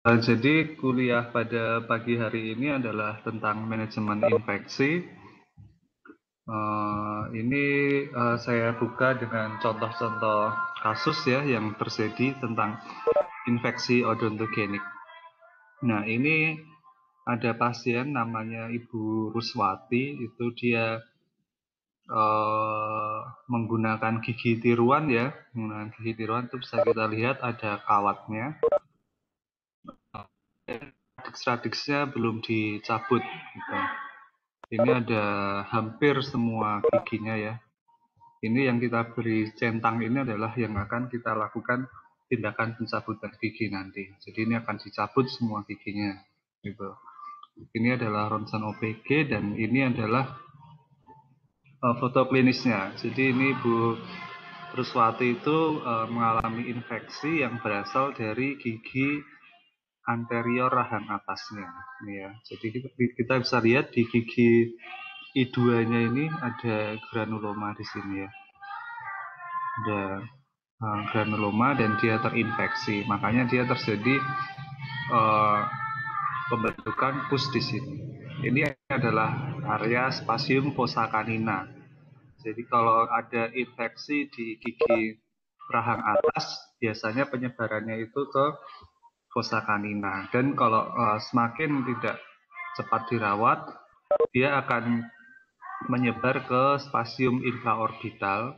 Jadi kuliah pada pagi hari ini adalah tentang manajemen infeksi. Ini saya buka dengan contoh-contoh kasus ya yang terjadi tentang infeksi odontogenik. Nah, ini ada pasien namanya Ibu Ruswati, itu dia menggunakan gigi tiruan ya, menggunakan gigi tiruan itu bisa kita lihat ada kawatnya. Radix-radixnya belum dicabut gitu. Ini ada hampir semua giginya ya. Ini yang kita beri centang ini adalah yang akan kita lakukan tindakan pencabutan gigi nanti. Jadi ini akan dicabut semua giginya gitu. Ini adalah ronsen OPG dan ini adalah foto klinisnya. Jadi ini Bu Ruswati itu mengalami infeksi yang berasal dari gigi anterior rahang atasnya. Ini ya. Jadi kita bisa lihat di gigi I2-nya ini ada granuloma di sini ya. Ada granuloma dan dia terinfeksi. Makanya dia terjadi pembentukan pus di sini. Ini adalah area spasium fossa canina. Jadi kalau ada infeksi di gigi rahang atas, biasanya penyebarannya itu ke fossa canina. Dan kalau semakin tidak cepat dirawat, dia akan menyebar ke spasium infraorbital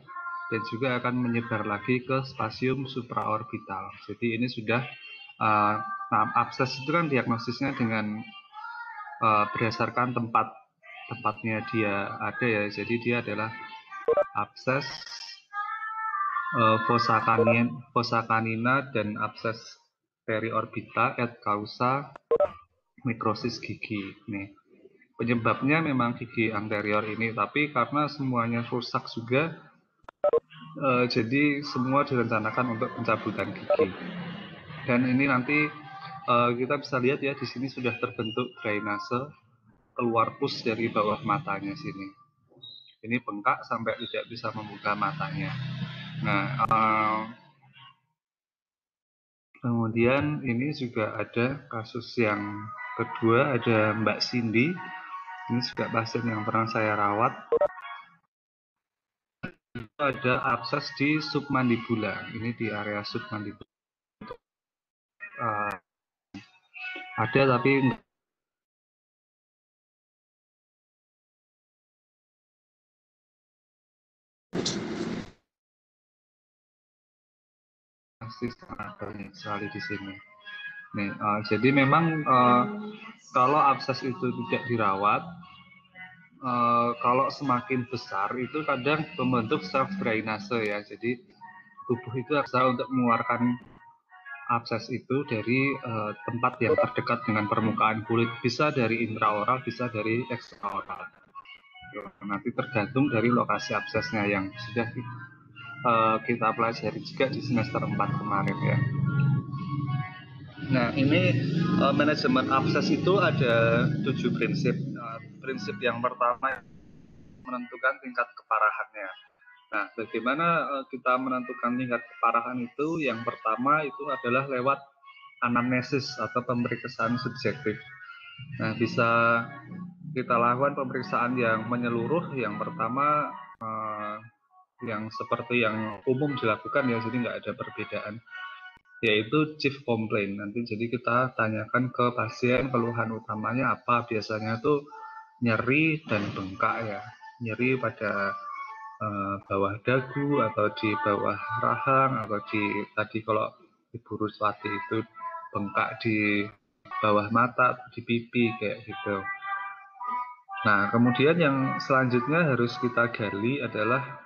dan juga akan menyebar lagi ke spasium supraorbital. Jadi ini sudah nah, abses itu kan diagnosisnya dengan berdasarkan tempatnya dia ada ya. Jadi dia adalah abses fossa canina dan abses periorbita et causa necrosis gigi. Nih, penyebabnya memang gigi anterior ini, tapi karena semuanya rusak juga, jadi semua direncanakan untuk pencabutan gigi. Dan ini nanti kita bisa lihat ya, di sini sudah terbentuk drainase keluar pus dari bawah matanya sini. Ini bengkak sampai tidak bisa membuka matanya. Nah, kemudian ini juga ada kasus yang kedua, ada Mbak Cindy. Ini juga pasien yang pernah saya rawat. Itu ada abses di submandibula. Ini di area submandibula. Ada tapi masih sangat banyak sekali di sini. Nih, jadi memang kalau abses itu tidak dirawat, kalau semakin besar itu kadang membentuk self drainase ya. Jadi tubuh itu bisa untuk mengeluarkan abses itu dari tempat yang terdekat dengan permukaan kulit, bisa dari intraoral, bisa dari ekstraoral. Nanti tergantung dari lokasi absesnya yang sudah kita pelajari juga di semester 4 kemarin ya. Nah, ini manajemen abses itu ada 7 prinsip. Prinsip yang pertama menentukan tingkat keparahannya. Nah, bagaimana kita menentukan tingkat keparahan itu? Yang pertama itu adalah lewat anamnesis atau pemeriksaan subjektif. Nah, bisa kita lakukan pemeriksaan yang menyeluruh. Yang pertama yang seperti yang umum dilakukan ya, jadi nggak ada perbedaan, yaitu chief complaint. Nanti jadi kita tanyakan ke pasien keluhan utamanya apa. Biasanya tuh nyeri dan bengkak ya, nyeri pada bawah dagu atau di bawah rahang, atau di tadi kalau Ibu Ruswati itu bengkak di bawah mata, di pipi kayak gitu. Nah, kemudian yang selanjutnya harus kita gali adalah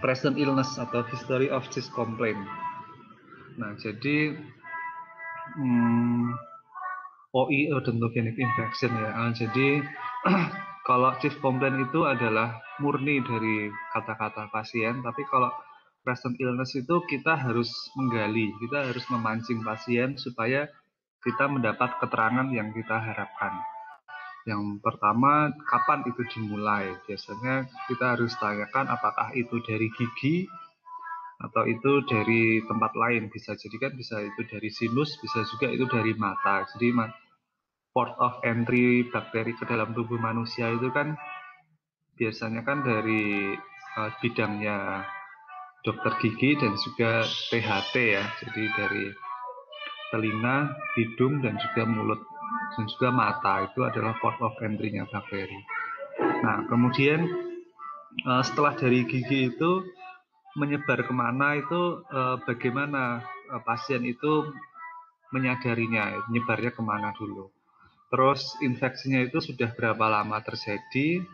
present illness atau history of this complaint. Nah, jadi OI odontogenic infection ya. Jadi kalau chief complaint itu adalah murni dari kata-kata pasien, tapi kalau present illness itu kita harus menggali, kita harus memancing pasien supaya kita mendapat keterangan yang kita harapkan. Yang pertama, kapan itu dimulai? Biasanya kita harus tanyakan apakah itu dari gigi atau itu dari tempat lain, bisa jadi kan bisa itu dari sinus, bisa juga itu dari mata. Jadi port of entry bakteri ke dalam tubuh manusia itu kan biasanya kan dari bidangnya dokter gigi dan juga THT ya, jadi dari telinga, hidung, dan juga mulut, dan juga mata, itu adalah port of entry-nya bakteri. Nah, kemudian setelah dari gigi itu menyebar kemana itu bagaimana pasien itu menyadarinya, menyebarnya kemana dulu. Terus infeksinya itu sudah berapa lama terjadi,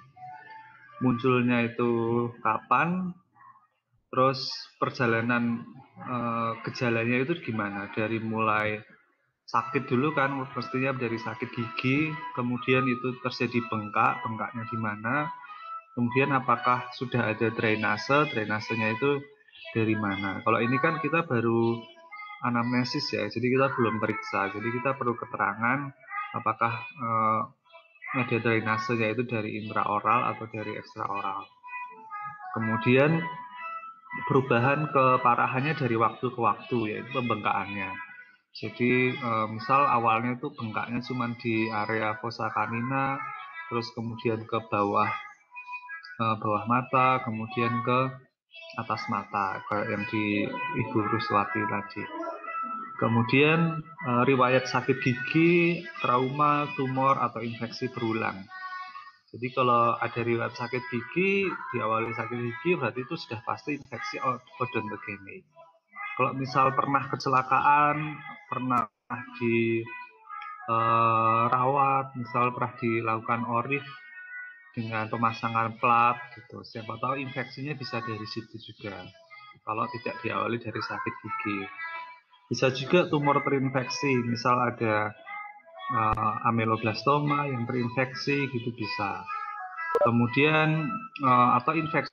munculnya itu kapan, terus perjalanan gejalanya itu gimana, dari mulai sakit dulu kan, pastinya dari sakit gigi, kemudian itu terjadi bengkak, bengkaknya di mana, kemudian apakah sudah ada drainase, drainasenya itu dari mana. Kalau ini kan kita baru anamnesis ya, jadi kita belum periksa, jadi kita perlu keterangan apakah ada drainasenya itu dari intraoral atau dari ekstraoral. Kemudian perubahan keparahannya dari waktu ke waktu, yaitu pembengkakannya. Jadi misal awalnya itu bengkaknya cuma di area fossa canina, terus kemudian ke bawah mata, kemudian ke atas mata, kayak yang di Ibu Ruswati tadi. Kemudian riwayat sakit gigi, trauma, tumor, atau infeksi berulang. Jadi kalau ada riwayat sakit gigi, diawali sakit gigi berarti itu sudah pasti infeksi odontogeni. Kalau misal pernah kecelakaan, pernah dirawat, misal pernah dilakukan ORIF dengan pemasangan plat gitu, siapa tahu infeksinya bisa dari situ juga. Kalau tidak diawali dari sakit gigi, bisa juga tumor terinfeksi, misal ada ameloblastoma yang terinfeksi gitu bisa. Kemudian atau infeksi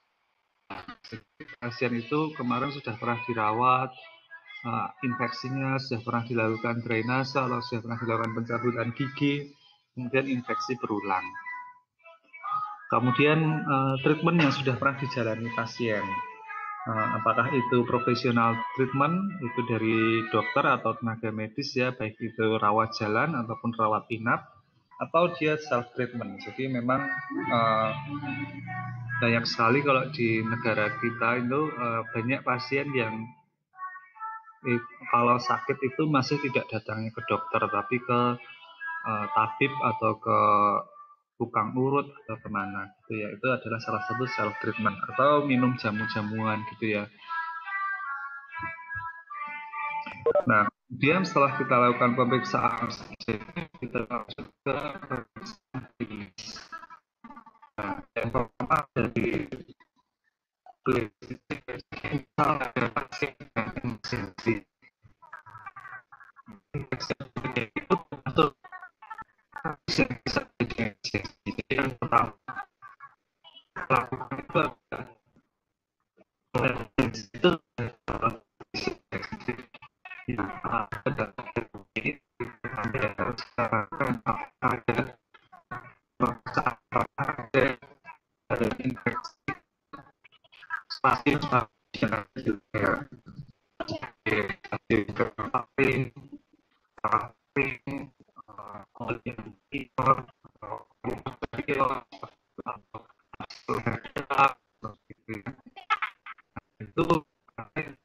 pasien itu kemarin sudah pernah dirawat, infeksinya sudah pernah dilakukan drainase atau sudah pernah dilakukan pencabutan gigi, kemudian infeksi berulang. Kemudian treatment yang sudah pernah dijalani pasien, apakah itu profesional treatment, itu dari dokter atau tenaga medis ya, baik itu rawat jalan ataupun rawat inap, atau dia self treatment. Jadi memang banyak sekali kalau di negara kita itu banyak pasien yang kalau sakit itu masih tidak datangnya ke dokter, tapi ke tabib atau ke tukang urut atau kemana gitu ya. Itu adalah salah satu self treatment atau minum jamu-jamuan gitu ya. Nah, kemudian setelah kita lakukan pemeriksaan, kita masuk ke pemeriksaan klinis. Nah, yang pertama dari klinis misal ada pasien dengan emergensi. Itu termasuk pasien bisa jadi emergensi. Jadi yang pertama lakukan itu emergensi itu ada harus ada infeksi pasien juga itu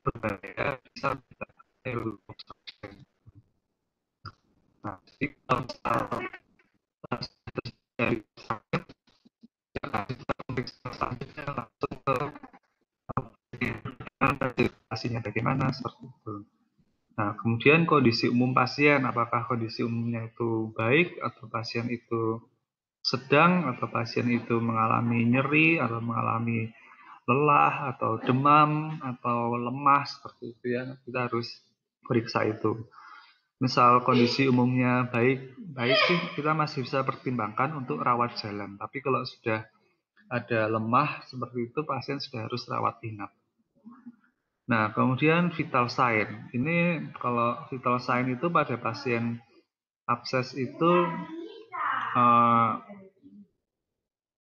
berbahaya, bisa nah, jadi kalau dari sakit selanjutnya langsung ke pastinya bagaimana seperti itu. Nah, kemudian kondisi umum pasien, apakah kondisi umumnya itu baik atau pasien itu sedang atau pasien itu mengalami nyeri atau mengalami lelah atau demam atau lemah seperti itu ya, kita harus periksa itu. Misal kondisi umumnya baik sih kita masih bisa pertimbangkan untuk rawat jalan. Tapi kalau sudah ada lemah seperti itu pasien sudah harus rawat inap. Nah, kemudian vital sign. Ini kalau vital sign itu pada pasien abses itu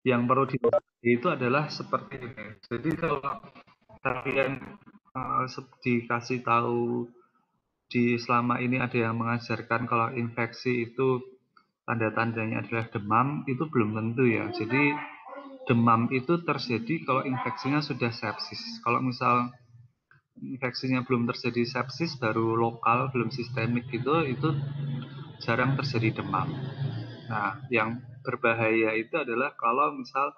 yang perlu dipahami itu adalah seperti ini. Jadi kalau pasien dikasih tahu selama ini ada yang mengajarkan kalau infeksi itu tanda-tandanya adalah demam, itu belum tentu ya. Jadi demam itu terjadi kalau infeksinya sudah sepsis. Kalau misal infeksinya belum terjadi sepsis, baru lokal, belum sistemik gitu, itu jarang terjadi demam. Nah, yang berbahaya itu adalah kalau misal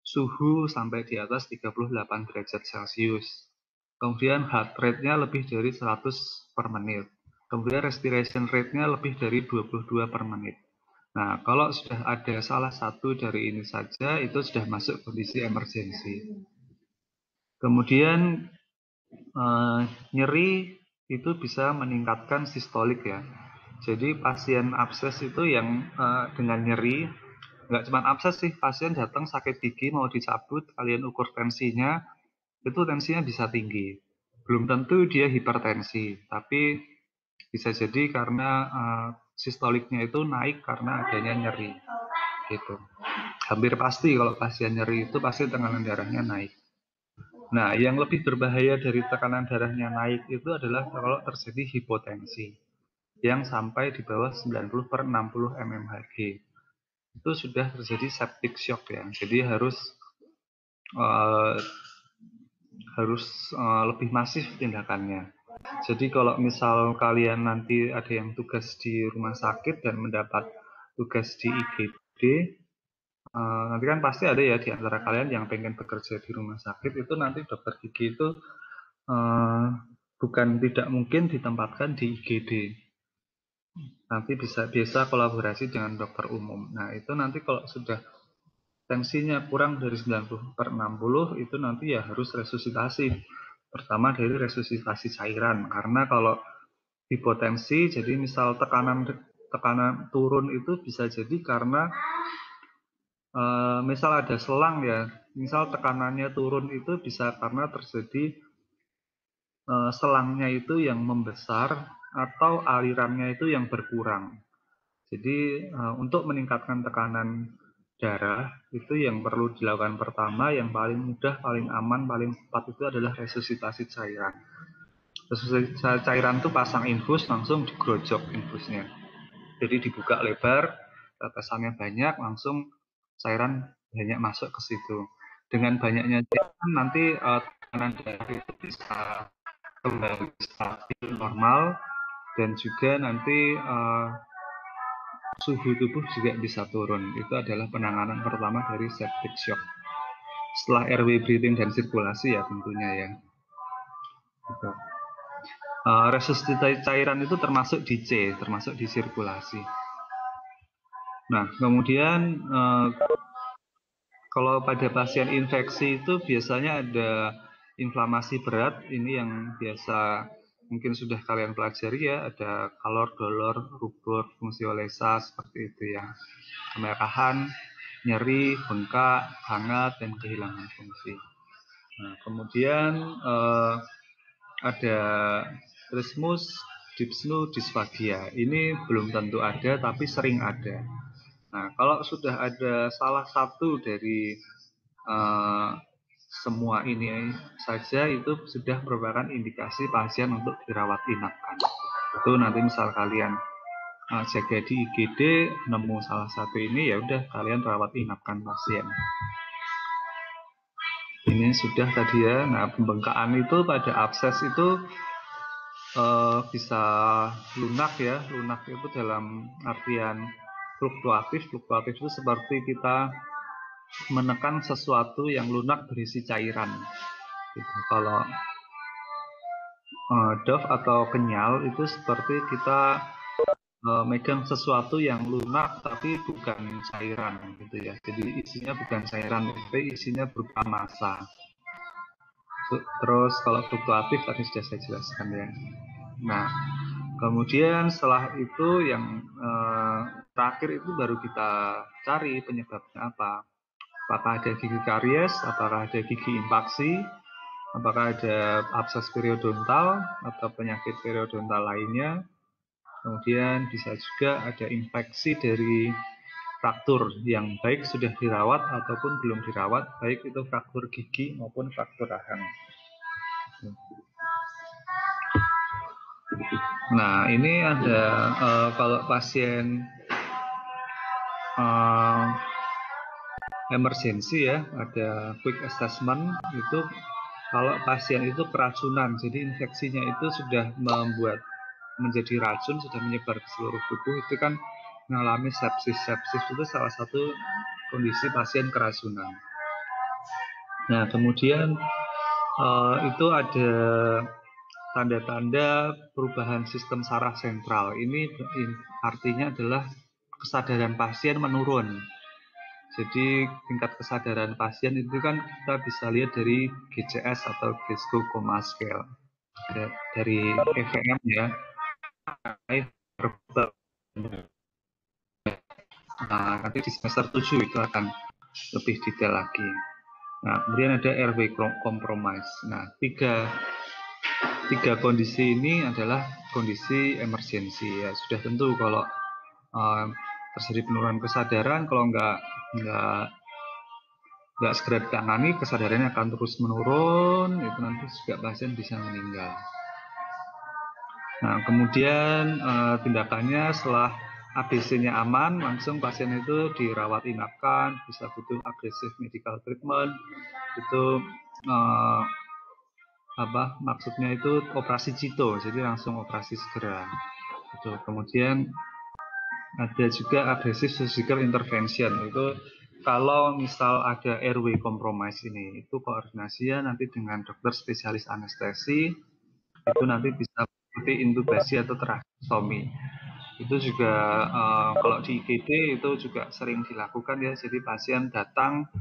suhu sampai di atas 38 derajat Celcius. Kemudian heart rate-nya lebih dari 100 per menit. Kemudian respiration rate-nya lebih dari 22 per menit. Nah, kalau sudah ada salah satu dari ini saja, itu sudah masuk kondisi emergensi. Kemudian nyeri itu bisa meningkatkan sistolik ya. Jadi pasien abses itu yang dengan nyeri, nggak cuma abses sih, pasien datang sakit gigi mau dicabut, kalian ukur tensinya, itu tensinya bisa tinggi. Belum tentu dia hipertensi, tapi bisa jadi karena sistoliknya itu naik karena adanya nyeri. Gitu. Hampir pasti kalau pasien nyeri itu pasti tekanan darahnya naik. Nah, yang lebih berbahaya dari tekanan darahnya naik itu adalah kalau terjadi hipotensi yang sampai di bawah 90 per 60 mmHg. Itu sudah terjadi septic shock ya. Jadi uh, harus lebih masif tindakannya. Jadi kalau misal kalian nanti ada yang tugas di rumah sakit dan mendapat tugas di IGD, nanti kan pasti ada ya di antara kalian yang pengen bekerja di rumah sakit, itu nanti dokter gigi itu bukan tidak mungkin ditempatkan di IGD. Nanti bisa kolaborasi dengan dokter umum. Nah, itu nanti kalau sudah tensinya kurang dari 90 per 60, itu nanti ya harus resusitasi. Pertama dari resusitasi cairan, karena kalau hipotensi, jadi misal tekanan turun itu bisa jadi karena misal ada selang ya, misal tekanannya turun itu bisa karena terjadi selangnya itu yang membesar atau alirannya itu yang berkurang. Jadi untuk meningkatkan tekanan darah itu yang perlu dilakukan pertama, yang paling mudah, paling aman, paling cepat itu adalah resusitasi cairan. Resusitasi cairan itu pasang infus, langsung digrojok infusnya. Jadi dibuka lebar, tetesannya banyak, langsung cairan banyak masuk ke situ. Dengan banyaknya cairan nanti tekanan darah itu bisa kembali stabil normal, dan juga nanti suhu tubuh juga bisa turun. Itu adalah penanganan pertama dari septic shock. Setelah airway breathing dan sirkulasi ya tentunya ya. Gitu. Resusitasi cairan itu termasuk di C, termasuk di sirkulasi. Nah, kemudian kalau pada pasien infeksi itu biasanya ada inflamasi berat, ini yang biasa mungkin sudah kalian pelajari ya, ada kalor, dolor, rubor, fungsi olesa, seperti itu ya. Kemerahan, nyeri, bengkak, hangat, dan kehilangan fungsi. Nah, kemudian ada trismus, dyspnu, disfagia. Ini belum tentu ada, tapi sering ada. Nah, kalau sudah ada salah satu dari semua ini saja, itu sudah merupakan indikasi pasien untuk dirawat inapkan. Itu nanti misal kalian jaga di IGD, nemu salah satu ini, ya udah kalian rawat inapkan pasien. Ini sudah tadi ya. Nah, pembengkakan itu pada abses itu bisa lunak ya. Lunak itu dalam artian fluktuatif. Fluktuatif itu seperti kita menekan sesuatu yang lunak berisi cairan. Gitu. Kalau dof atau kenyal itu seperti kita megang sesuatu yang lunak tapi bukan cairan gitu ya. Jadi isinya bukan cairan, tapi isinya berupa massa. Terus kalau fluktuatif tadi sudah saya jelaskan ya. Nah, kemudian setelah itu yang terakhir itu baru kita cari penyebabnya apa. Apakah ada gigi karies, apakah ada gigi impaksi, apakah ada abses periodontal atau penyakit periodontal lainnya. Kemudian bisa juga ada infeksi dari fraktur yang baik sudah dirawat ataupun belum dirawat, baik itu fraktur gigi maupun fraktur rahang. Nah, ini ada kalau pasien emergensi ya, ada quick assessment itu kalau pasien itu keracunan, jadi infeksinya itu sudah membuat menjadi racun, sudah menyebar ke seluruh tubuh, itu kan mengalami sepsis. Sepsis itu salah satu kondisi pasien keracunan. Nah, kemudian itu ada tanda-tanda perubahan sistem saraf sentral. Ini artinya adalah kesadaran pasien menurun. Jadi tingkat kesadaran pasien itu kan kita bisa lihat dari GCS atau Glasgow Coma Scale, dari EVM ya. Nah, nanti di semester 7 itu akan lebih detail lagi. Nah, kemudian ada airway compromise. Nah, tiga kondisi ini adalah kondisi emergensi ya. Sudah tentu kalau terjadi penurunan kesadaran, kalau nggak segera ditangani, kesadarannya akan terus menurun, itu nanti juga pasien bisa meninggal. Nah, kemudian tindakannya setelah ABC-nya aman, langsung pasien itu dirawat inapkan, bisa butuh agresif medical treatment, itu maksudnya itu operasi cito, jadi langsung operasi segera. Itu kemudian ada juga agresif surgical intervention, itu kalau misal ada airway compromise ini, itu koordinasinya nanti dengan dokter spesialis anestesi, itu nanti bisa seperti intubasi atau tracheostomi. Itu juga kalau di IGD itu juga sering dilakukan ya, jadi pasien datang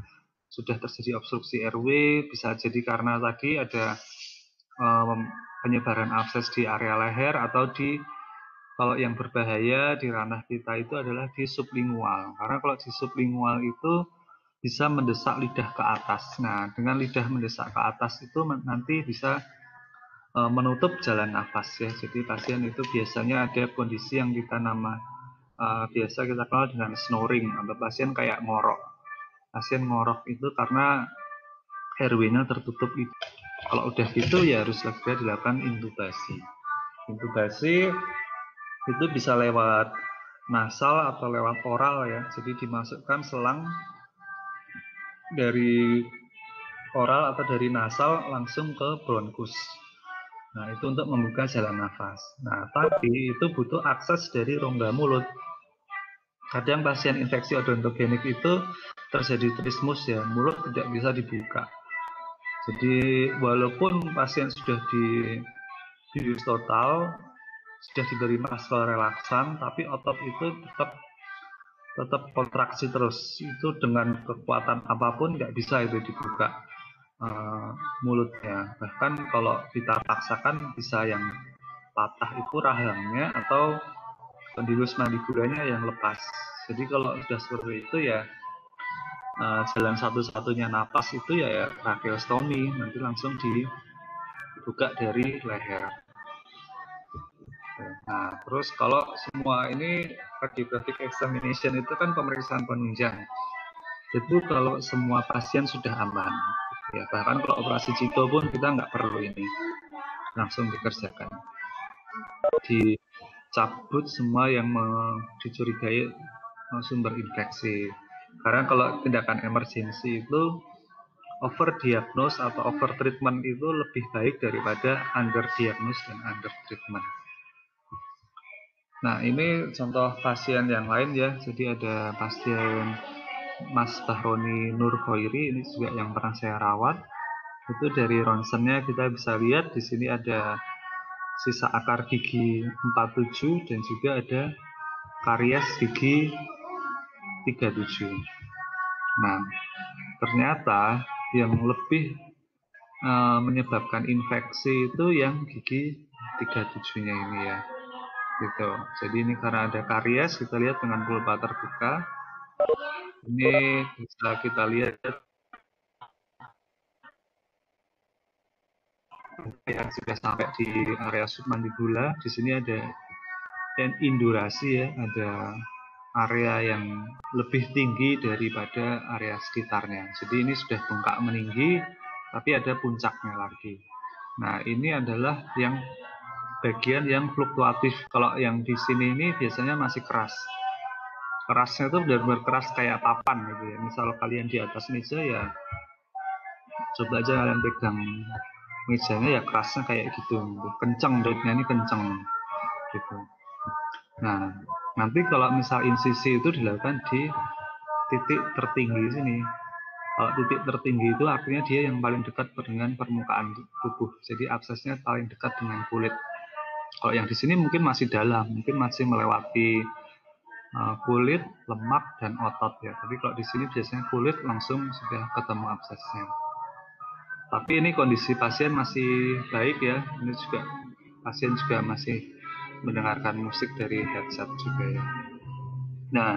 sudah terjadi obstruksi airway, bisa jadi karena tadi ada penyebaran abses di area leher atau kalau yang berbahaya di ranah kita itu adalah di sublingual. Karena kalau di sublingual itu bisa mendesak lidah ke atas. Nah, dengan lidah mendesak ke atas itu nanti bisa menutup jalan nafas ya. Jadi pasien itu biasanya ada kondisi yang kita biasa kita kenal dengan snoring, atau pasien kayak ngorok. Pasien ngorok itu karena airway-nya tertutup. Kalau udah gitu ya harus segera dilakukan intubasi. Intubasi itu bisa lewat nasal atau lewat oral ya. Jadi dimasukkan selang dari oral atau dari nasal langsung ke bronkus. Nah, itu untuk membuka jalan nafas. Nah, tapi itu butuh akses dari rongga mulut. Kadang pasien infeksi odontogenik itu terjadi trismus ya, mulut tidak bisa dibuka. Jadi walaupun pasien sudah dibius total, sudah diberi muscle relaksan, tapi otot itu tetap kontraksi terus. Itu dengan kekuatan apapun nggak bisa itu dibuka mulutnya. Bahkan kalau kita paksakan bisa yang patah itu rahangnya atau kondilus mandibulanya yang lepas. Jadi kalau sudah seperti itu ya jalan satu-satunya napas itu ya tracheostomi, nanti langsung dibuka dari leher. Nah, terus kalau semua ini radiographic examination itu kan pemeriksaan penunjang. Itu kalau semua pasien sudah aman, ya bahkan kalau operasi cito pun kita nggak perlu ini, langsung dikerjakan. Dicabut semua yang dicurigai sumber infeksi. Karena kalau tindakan emergensi itu overdiagnose atau overtreatment itu lebih baik daripada underdiagnose dan undertreatment. Nah, ini contoh pasien yang lain ya. Jadi ada pasien Mas Bahroni Nur Khairi, ini juga yang pernah saya rawat. Itu dari ronsennya kita bisa lihat di sini ada sisa akar gigi 47 dan juga ada karies gigi 37. Nah, ternyata yang lebih menyebabkan infeksi itu yang gigi 37-nya ini ya. Gitu. Jadi ini karena ada karies, kita lihat dengan pulpa terbuka. Ini bisa kita lihat yang sudah sampai di area submandibula. Di sini ada indurasi ya, ada area yang lebih tinggi daripada area sekitarnya. Jadi ini sudah bengkak meninggi, tapi ada puncaknya lagi. Nah, ini adalah yang bagian yang fluktuatif. Kalau yang di sini ini biasanya masih keras. Kerasnya itu benar-benar keras kayak papan gitu ya. Misal kalian di atas meja ya, coba aja kalian pegang mejanya ya kerasnya kayak gitu. Kenceng, rate-nya ini kenceng gitu. Nah, nanti kalau misal insisi itu dilakukan di titik tertinggi sini. Kalau titik tertinggi itu artinya dia yang paling dekat dengan permukaan tubuh. Jadi aksesnya paling dekat dengan kulit. Kalau yang di sini mungkin masih dalam, mungkin masih melewati kulit, lemak, dan otot ya. Tapi kalau di sini biasanya kulit langsung sudah ketemu aksesnya. Tapi ini kondisi pasien masih baik ya. Ini juga pasien juga masih mendengarkan musik dari headset juga ya. Nah,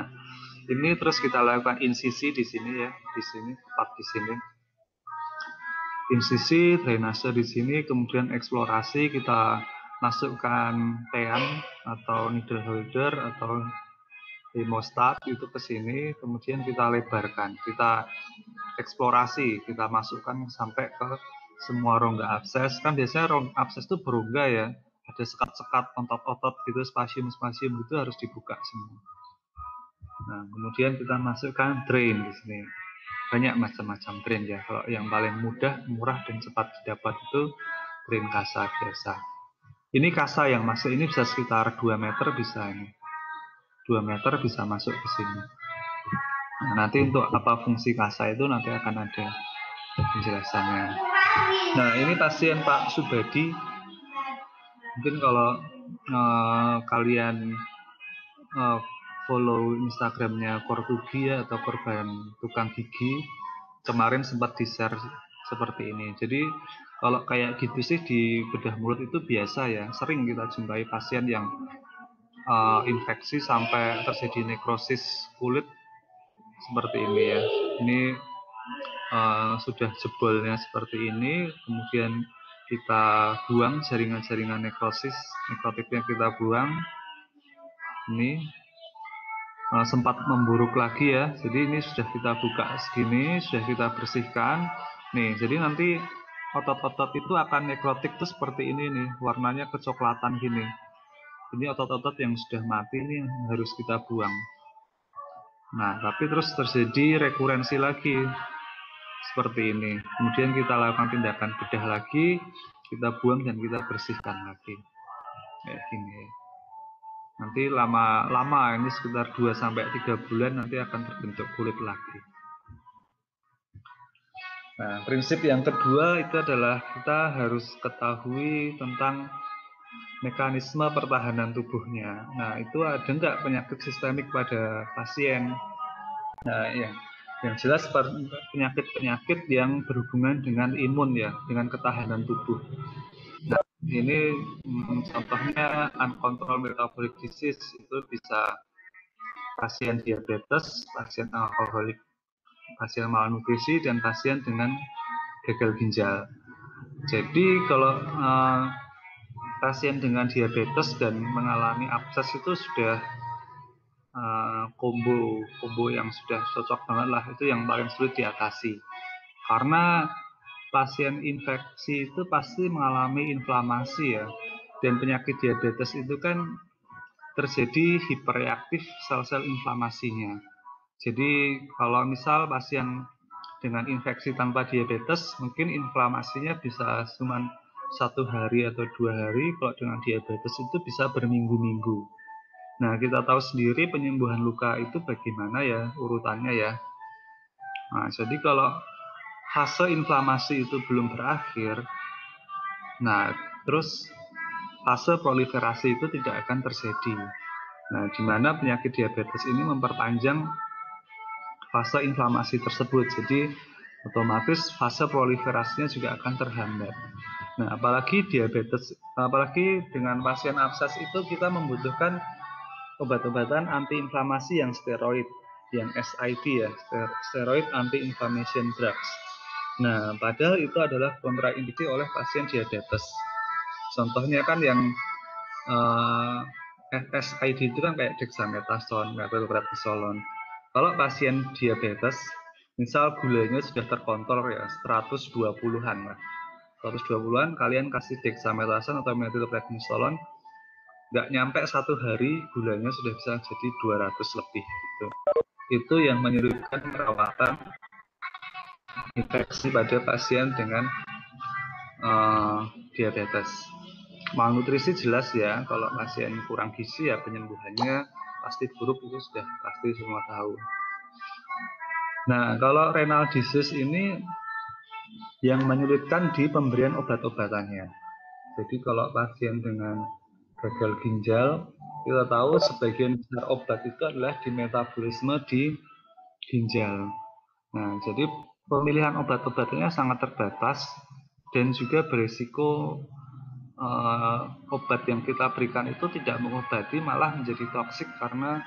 ini terus kita lakukan insisi di sini ya, di sini, tepat di sini. Insisi, drainase di sini, kemudian eksplorasi kita masukkan tean atau needle holder atau hemostat itu ke sini, kemudian kita lebarkan, kita eksplorasi, kita masukkan sampai ke semua rongga abses. Kan biasanya rongga abses itu berongga ya, ada sekat-sekat, otot-otot gitu, spasium-spasium itu harus dibuka semua. Nah, kemudian kita masukkan drain di sini. Banyak macam-macam drain ya. Kalau yang paling mudah, murah, dan cepat didapat itu drain kasa biasa. Ini kasa yang masuk ini bisa sekitar 2 meter bisa ini. 2 meter bisa masuk ke sini. Nah, nanti untuk apa fungsi kasa itu nanti akan ada penjelasannya. Nah, ini pasien Pak Subadi. Mungkin kalau kalian follow Instagramnya Kortugi ya, atau korban tukang gigi, kemarin sempat di-share seperti ini. Jadi kalau kayak gitu sih di bedah mulut itu biasa ya, sering kita jumpai pasien yang infeksi sampai terjadi nekrosis kulit seperti ini ya. Ini sudah jebolnya seperti ini, kemudian kita buang jaringan-jaringan nekrotiknya kita buang. Ini sempat memburuk lagi ya, jadi ini sudah kita buka segini, sudah kita bersihkan nih. Jadi nanti otot-otot itu akan nekrotik tuh seperti ini nih, warnanya kecoklatan gini. Ini otot-otot yang sudah mati ini yang harus kita buang. Nah, tapi terus terjadi rekurensi lagi seperti ini. Kemudian kita lakukan tindakan bedah lagi, kita buang dan kita bersihkan lagi kayak gini. Nanti lama-lama ini sekitar 2-3 bulan nanti akan terbentuk kulit lagi. Nah, prinsip yang kedua itu adalah kita harus ketahui tentang mekanisme pertahanan tubuhnya. Nah, itu ada nggak penyakit sistemik pada pasien? Nah, yang jelas penyakit-penyakit yang berhubungan dengan imun ya, dengan ketahanan tubuh. Nah, ini contohnya uncontrolled metabolic disease itu bisa pasien diabetes, pasien alkoholik, pasien malnutrisi, dan pasien dengan gagal ginjal. Jadi kalau pasien dengan diabetes dan mengalami abses itu sudah combo yang sudah cocok banget lah, itu yang paling sulit diatasi. Karena pasien infeksi itu pasti mengalami inflamasi ya, dan penyakit diabetes itu kan terjadi hiperreaktif sel-sel inflamasinya. Jadi kalau misal pasien dengan infeksi tanpa diabetes, mungkin inflamasinya bisa cuma 1 hari atau 2 hari. Kalau dengan diabetes itu bisa berminggu-minggu. Nah, kita tahu sendiri penyembuhan luka itu bagaimana ya urutannya ya. Nah, jadi kalau fase inflamasi itu belum berakhir, nah terus fase proliferasi itu tidak akan terjadi. Nah, di mana penyakit diabetes ini memperpanjang fase inflamasi tersebut. Jadi otomatis fase proliferasinya juga akan terhambat. Nah, apalagi diabetes, apalagi dengan pasien abses itu kita membutuhkan obat-obatan antiinflamasi yang steroid, yang SID ya, steroid anti-inflammation drugs. Nah, padahal itu adalah kontraindikasi oleh pasien diabetes. Contohnya kan yang SID itu kan kayak dexamethasone, methylprednisolone. Kalau pasien diabetes, misal gulanya sudah terkontrol ya 120-an lah. 120-an, kalian kasih dexamethasone atau methylprednisolone, nggak nyampe 1 hari gulanya sudah bisa jadi 200 lebih gitu. Itu yang menyulitkan perawatan infeksi pada pasien dengan diabetes. Malnutrisi jelas ya, kalau pasien kurang gizi ya penyembuhannya pasti buruk, itu sudah pasti semua tahu. Nah, kalau renal disease ini yang menyulitkan di pemberian obat-obatannya. Jadi kalau pasien dengan gagal ginjal, kita tahu sebagian besar obat itu adalah di metabolisme di ginjal. Nah, jadi pemilihan obat-obatannya sangat terbatas dan juga berisiko obat yang kita berikan itu tidak mengobati, malah menjadi toksik karena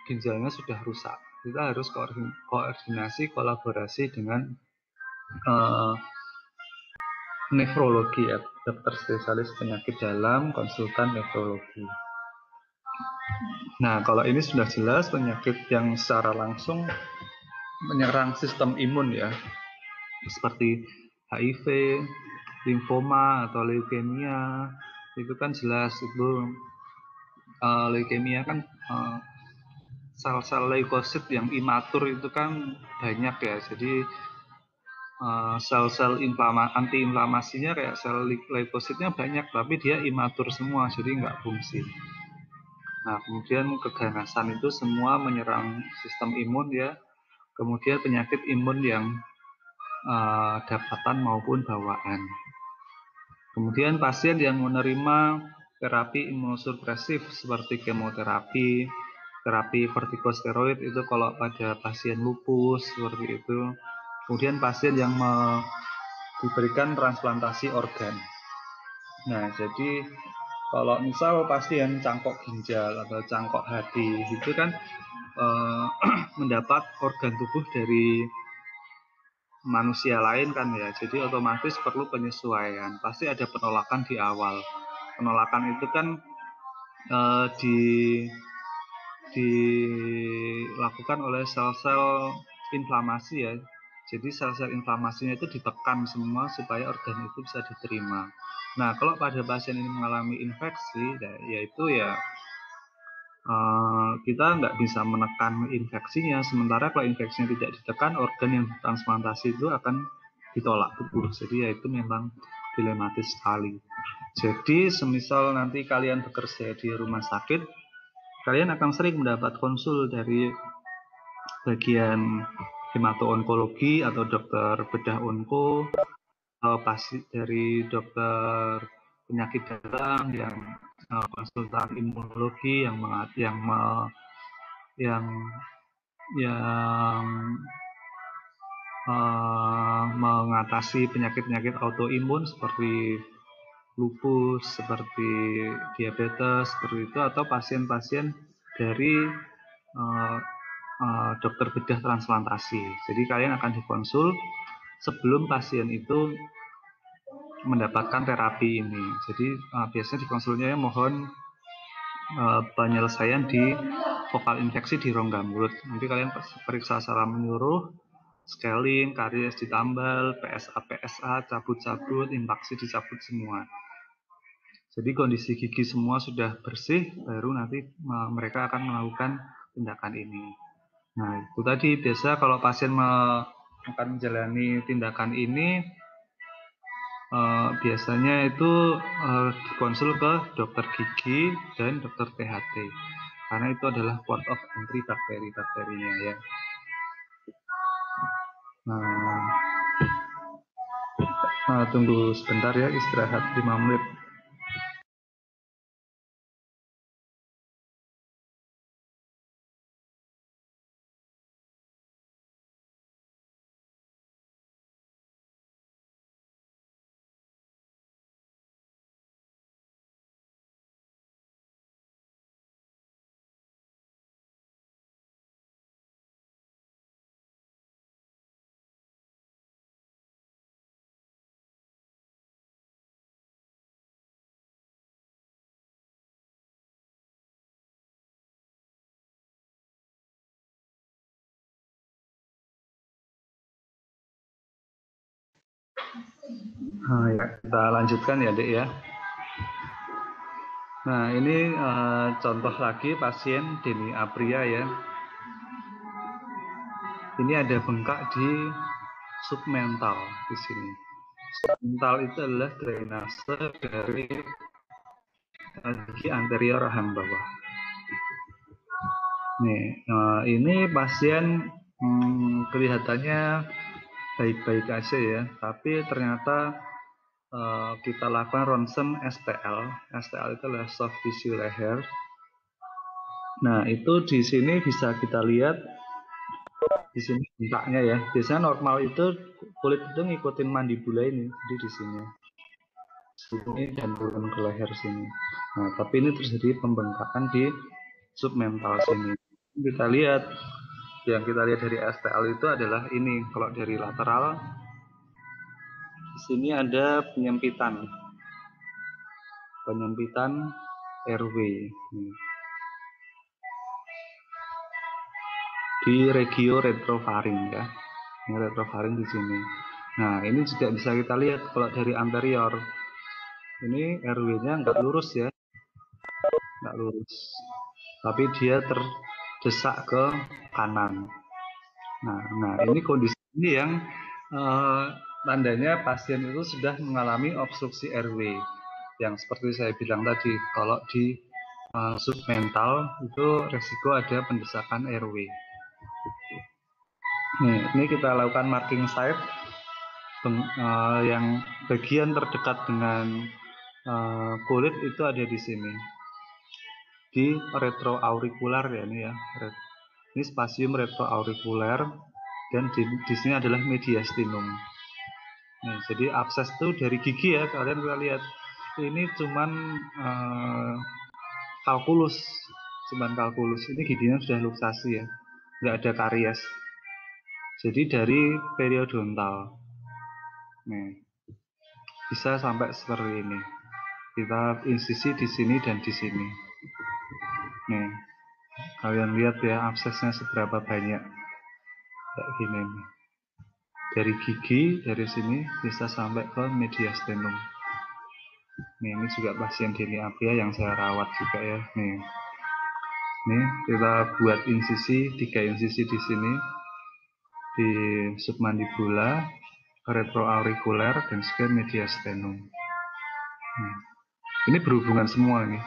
ginjalnya sudah rusak. Kita harus koordinasi, kolaborasi dengan nefrologi ya, dokter spesialis penyakit dalam, konsultan nefrologi. Nah, kalau ini sudah jelas penyakit yang secara langsung menyerang sistem imun ya, seperti HIV, limfoma atau leukemia, itu kan jelas itu leukemia kan sel-sel leukosit yang imatur itu kan banyak ya, jadi sel-sel anti-inflamasinya kayak sel leukositnya banyak, tapi dia imatur semua, jadi nggak fungsi. Nah, kemudian keganasan itu semua menyerang sistem imun ya, kemudian penyakit imun yang dapatan maupun bawaan. Kemudian pasien yang menerima terapi imunosupresif seperti kemoterapi, terapi kortikosteroid itu kalau pada pasien lupus seperti itu. Kemudian pasien yang diberikan transplantasi organ. Nah, jadi kalau misal pasien cangkok ginjal atau cangkok hati itu kan mendapat organ tubuh dari manusia lain kan ya, jadi otomatis perlu penyesuaian, pasti ada penolakan di awal. Penolakan itu kan dilakukan oleh sel-sel inflamasi ya, jadi sel-sel inflamasinya itu ditekan semua supaya organ itu bisa diterima. Nah, kalau pada pasien ini mengalami infeksi, yaitu ya kita nggak bisa menekan infeksinya, sementara kalau infeksinya tidak ditekan, organ yang transplantasi itu akan ditolak tubuh. Jadi ya itu memang dilematis sekali. Jadi semisal nanti kalian bekerja di rumah sakit, kalian akan sering mendapat konsul dari bagian hemato-onkologi atau dokter bedah onko, pasti dari dokter penyakit dalam yang konsultan imunologi yang mengatasi penyakit-penyakit autoimun seperti lupus, seperti diabetes, seperti itu, atau pasien-pasien dari dokter bedah transplantasi. Jadi kalian akan dikonsul sebelum pasien itu mendapatkan terapi ini. Jadi biasanya di konsulnya mohon penyelesaian di vokal infeksi di rongga mulut. Nanti kalian periksa secara menyeluruh, scaling, karies ditambal, PSA, cabut-cabut, impaksi dicabut semua. Jadi kondisi gigi semua sudah bersih, baru nanti mereka akan melakukan tindakan ini. Nah, itu tadi biasa kalau pasien akan menjalani tindakan ini, biasanya itu dikonsul ke dokter gigi dan dokter THT, karena itu adalah port of entry bakteri-bakterinya ya. Tunggu sebentar ya, istirahat 5 menit. Ya, kita lanjutkan ya, Dek ya. Nah, ini contoh lagi pasien Deni Apria ya. Ini ada bengkak di submental di sini. Submental itu adalah drainase dari gigi anterior rahang bawah. Nih, ini pasien kelihatannya baik-baik aja ya, tapi ternyata kita lakukan ronsen STL. STL itu adalah soft tissue leher. Nah, itu di sini bisa kita lihat di sini bengkaknya ya. Biasanya normal itu kulit itu ngikutin mandibula ini, jadi di sini dan turun ke leher sini. Nah, tapi ini terjadi pembengkakan di submental sini. Kita lihat yang kita lihat dari STL itu adalah ini. Kalau dari lateral, di sini ada penyempitan airway di regio retrofaring ya. Ini retrofaring di sini. Nah, ini juga bisa kita lihat kalau dari anterior. Ini airway-nya nggak lurus ya, nggak lurus. Tapi dia terdesak ke kanan. Nah, ini kondisi ini yang tandanya pasien itu sudah mengalami obstruksi airway. Yang seperti saya bilang tadi, kalau di submental itu resiko ada pendesakan airway. Ini kita lakukan marking site yang bagian terdekat dengan kulit itu ada di sini, di retroaurikular ya ini ya. Ini spasium retroaurikular dan di sini adalah mediastinum. Nah, jadi abses itu dari gigi ya, kalian bisa lihat ini cuman kalkulus, ini giginya sudah luksasi ya, nggak ada karies. Jadi dari periodontal, nih bisa sampai seperti ini. Kita insisi di sini dan di sini. Nih, kalian lihat ya absesnya seberapa banyak, kayak gini nih. Dari gigi dari sini bisa sampai ke mediastinum. Nih, ini juga pasien Deni Apria yang saya rawat juga ya. Nih kita buat insisi, 3 insisi di sini di submandibula, retroaurikuler dan juga mediastinum. Ini berhubungan semua nih.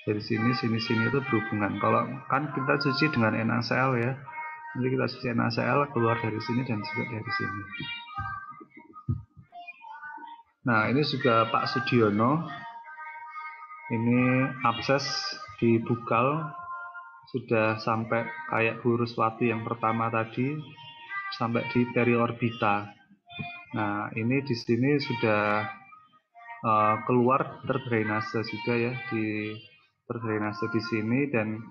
Dari sini itu berhubungan. Kalau kan kita cuci dengan NaCl ya, nanti kita cuci NaCl keluar dari sini dan juga dari sini. Nah, ini juga Pak Sudiono. Ini abses di bukal sudah sampai kayak Buruswati yang pertama tadi, sampai di periorbita. Nah, ini di sini sudah keluar terdrainase juga ya, di terdrainase di sini dan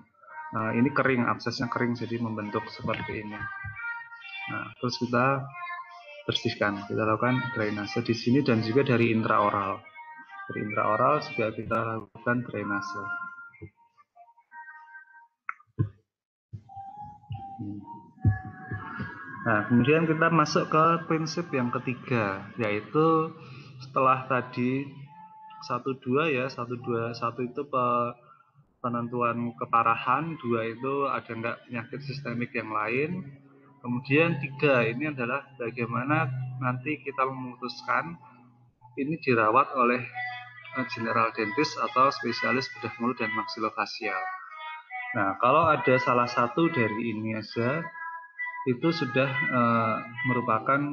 ini kering, absesnya kering jadi membentuk seperti ini. Nah, terus kita bersihkan, kita lakukan drainase di sini dan juga dari intraoral. Dari intraoral juga kita lakukan drainase. Nah, kemudian kita masuk ke prinsip yang ketiga, yaitu setelah tadi 1-2 ya, 1 itu penentuan keparahan, 2 itu ada nggak penyakit sistemik yang lain, kemudian 3 ini adalah bagaimana nanti kita memutuskan ini dirawat oleh general dentist atau spesialis bedah mulut dan maksilofasial. Nah, kalau ada salah satu dari ini aja, itu sudah merupakan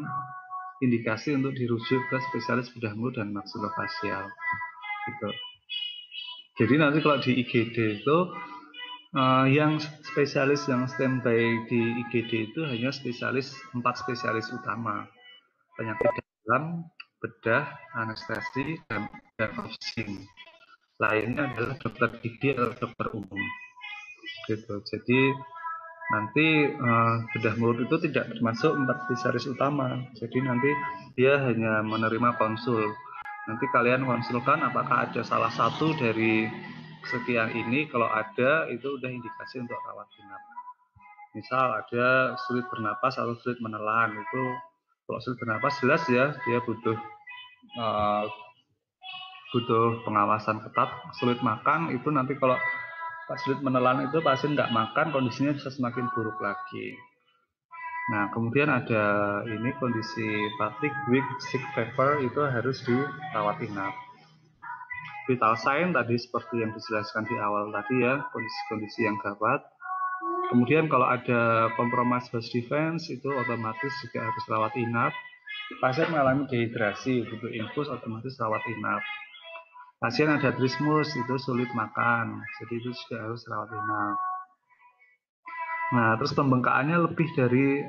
indikasi untuk dirujuk ke spesialis bedah mulut dan maksilofasial. Gitu. Jadi nanti kalau di IGD itu yang spesialis yang standby di IGD itu hanya 4 spesialis utama, penyakit dalam, bedah, anestesi, dan opsing. Lainnya adalah dokter gigi atau dokter umum. Gitu. Jadi nanti bedah mulut itu tidak termasuk 4 spesialis utama. Jadi nanti dia hanya menerima konsul. Nanti kalian konsulkan apakah ada salah satu dari sekian ini. Kalau ada, itu udah indikasi untuk rawat inap. Misal ada sulit bernapas atau sulit menelan, itu kalau sulit bernapas jelas ya dia butuh butuh pengawasan ketat, sulit makan, itu nanti kalau pas sulit menelan itu pasien nggak makan, kondisinya bisa semakin buruk lagi. Nah, kemudian ada ini kondisi fatigue, weak, sick, fever, itu harus dirawat inap. Vital sign tadi seperti yang dijelaskan di awal tadi ya, kondisi-kondisi yang gawat. Kemudian kalau ada compromise host defense itu otomatis juga harus rawat inap. Pasien mengalami dehidrasi, butuh infus, otomatis rawat inap. Pasien ada trismus, itu sulit makan, jadi itu juga harus rawat inap. Nah, terus pembengkakannya lebih dari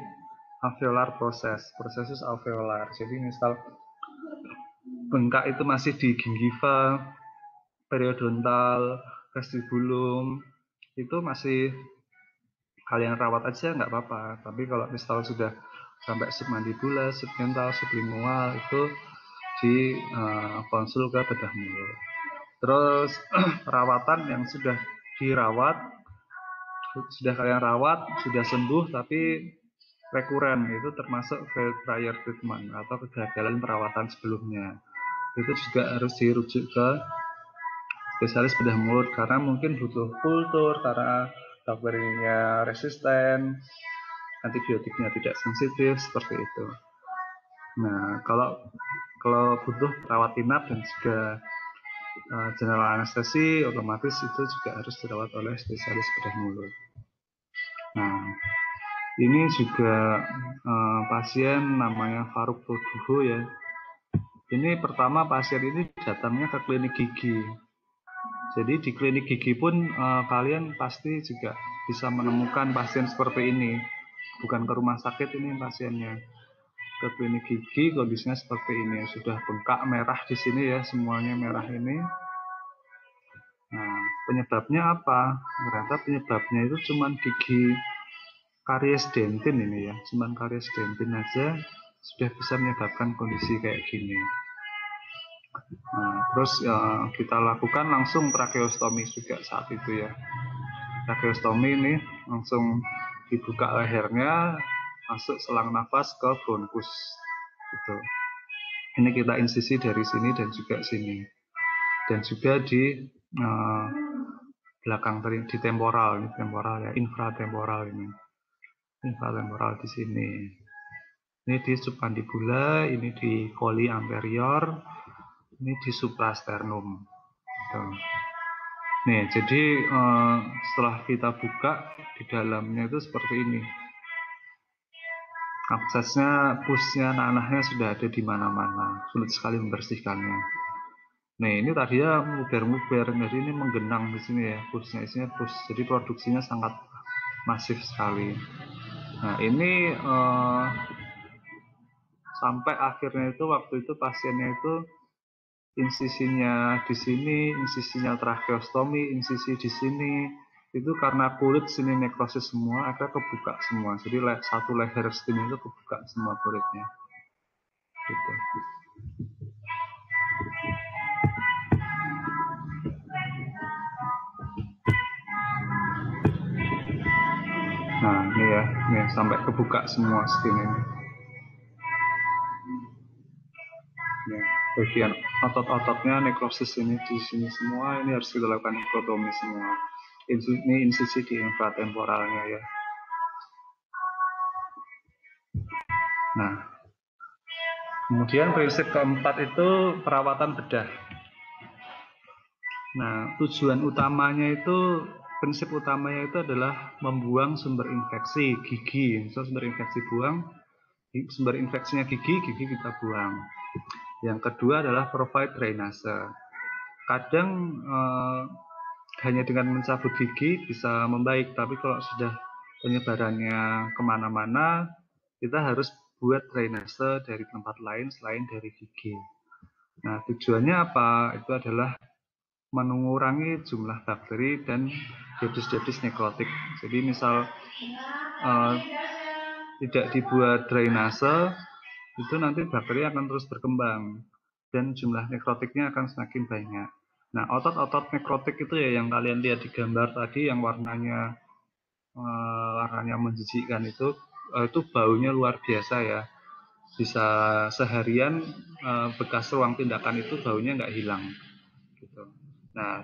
alveolar prosesus alveolar. Jadi misal bengkak itu masih di gingiva, periodontal, vestibulum, itu masih kalian rawat aja nggak apa-apa. Tapi kalau misal sudah sampai submandibula, subdental, sublingual, itu di konsul ke bedah mulut. Terus perawatan yang sudah dirawat, sudah kalian rawat, sudah sembuh tapi rekuren, itu termasuk prior treatment atau kegagalan perawatan sebelumnya. Itu juga harus dirujuk ke spesialis bedah mulut karena mungkin butuh kultur karena bakterinya resisten, antibiotiknya tidak sensitif, seperti itu. Nah, kalau butuh rawat inap dan juga general anestesi, otomatis itu juga harus dirawat oleh spesialis bedah mulut. Nah, ini juga pasien namanya Faruk Roduho ya. Ini pertama pasien ini datangnya ke klinik gigi. Jadi di klinik gigi pun kalian pasti juga bisa menemukan pasien seperti ini. Bukan ke rumah sakit ini pasiennya. Ke klinik gigi kondisinya seperti ini. Sudah bengkak merah di sini ya, semuanya merah ini. Nah, penyebabnya apa? Ternyata penyebabnya itu cuma gigi karies dentin ini ya. Cuma karies dentin aja sudah bisa menyebabkan kondisi kayak gini. Nah, terus kita lakukan langsung tracheostomi juga saat itu ya. Tracheostomi ini langsung dibuka lehernya, masuk selang nafas ke bronkus. Gitu. Ini kita insisi dari sini dan juga sini. Dan juga di belakang di temporal, ini temporal ya, infratemporal ini. Infratemporal di sini. Ini di submandibula, ini di coli anterior, ini di suprasternum. Nih, jadi setelah kita buka di dalamnya itu seperti ini. Aksesnya, pusnya, nanahnya sudah ada di mana-mana. Sulit sekali membersihkannya. Nih, ini tadinya muber-muber, jadi ini menggenang di sini ya. Pusnya isinya pus. Jadi produksinya sangat masif sekali. Nah, ini sampai akhirnya itu waktu itu pasiennya itu insisinya di sini, insisinya tracheostomi, insisi di sini, itu karena kulit sini nekrosis semua, akhirnya kebuka semua. Jadi satu leher sini itu kebuka semua kulitnya. Gitu. Nah, ini ya, nih sampai kebuka semua skin ini. Nih, bagian otot-ototnya nekrosis ini di sini semua, ini harus kita lakukan nekrotomi semua. Ini insisi di infratemporalnya ya. Nah, kemudian prinsip keempat itu perawatan bedah. Nah, tujuan utamanya itu, prinsip utamanya itu adalah membuang sumber infeksi gigi. So, sumber infeksi buang, sumber infeksinya gigi kita buang. Yang kedua adalah provide drainase. Kadang hanya dengan mencabut gigi bisa membaik, tapi kalau sudah penyebarannya kemana-mana, kita harus buat drainase dari tempat lain selain dari gigi. Nah, tujuannya apa? Itu adalah mengurangi jumlah bakteri dan debris-debris nekrotik. Jadi misal tidak dibuat drainase, itu nanti bakteri akan terus berkembang dan jumlah nekrotiknya akan semakin banyak. Nah, otot-otot nekrotik itu ya yang kalian lihat di gambar tadi yang warnanya menjijikkan itu baunya luar biasa ya. bisa seharian bekas ruang tindakan itu baunya nggak hilang gitu. Nah,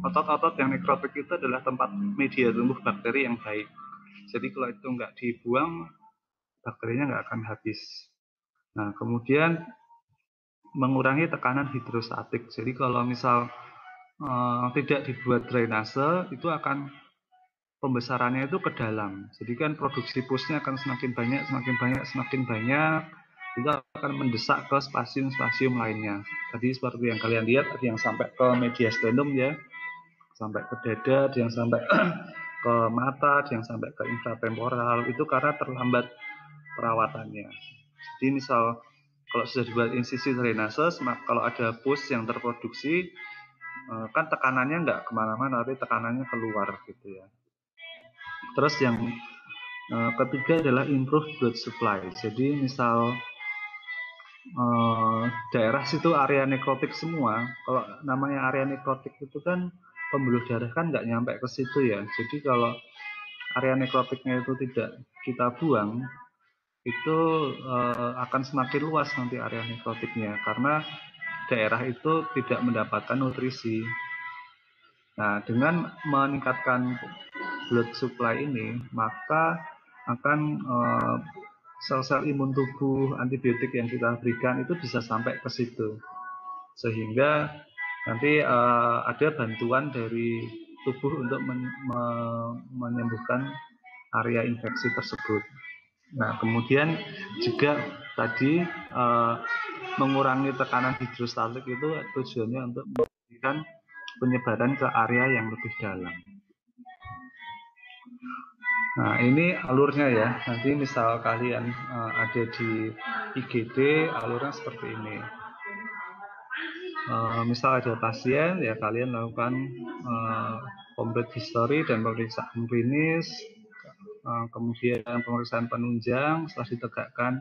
otot-otot yang nekrotik itu adalah tempat media tumbuh bakteri yang baik. Jadi kalau itu nggak dibuang, bakterinya nggak akan habis. Nah, kemudian mengurangi tekanan hidrostatik. Jadi kalau misal tidak dibuat drainase, itu akan pembesarannya itu ke dalam. Jadi kan produksi pusnya akan semakin banyak, semakin banyak, semakin banyak. Itu akan mendesak ke spasium-spasium lainnya. Tadi seperti yang kalian lihat, ada yang sampai ke mediastinum ya, sampai ke dada, ada yang sampai ke mata, ada yang sampai ke infratemporal. Itu karena terlambat perawatannya. Jadi misal kalau sudah dibuat insisi drainase, kalau ada pus yang terproduksi, kan tekanannya nggak kemana-mana, tapi tekanannya keluar gitu ya. Terus yang ketiga adalah improve blood supply. Jadi misal daerah situ area nekrotik semua, kalau namanya area nekrotik itu kan pembuluh darah kan nggak nyampe ke situ ya. Jadi kalau area nekrotiknya itu tidak kita buang, itu akan semakin luas nanti area nekrotiknya karena daerah itu tidak mendapatkan nutrisi. Nah, dengan meningkatkan blood supply ini, maka akan sel-sel imun tubuh, antibiotik yang kita berikan itu bisa sampai ke situ. Sehingga nanti ada bantuan dari tubuh untuk menyembuhkan area infeksi tersebut. Nah, kemudian juga tadi mengurangi tekanan hidrostatik itu tujuannya untuk memberikan penyebaran ke area yang lebih dalam. Nah, ini alurnya ya. Nanti misal kalian ada di IGD, alurnya seperti ini. Misal ada pasien, ya kalian lakukan complete history dan pemeriksaan klinis, kemudian pemeriksaan penunjang. Setelah ditegakkan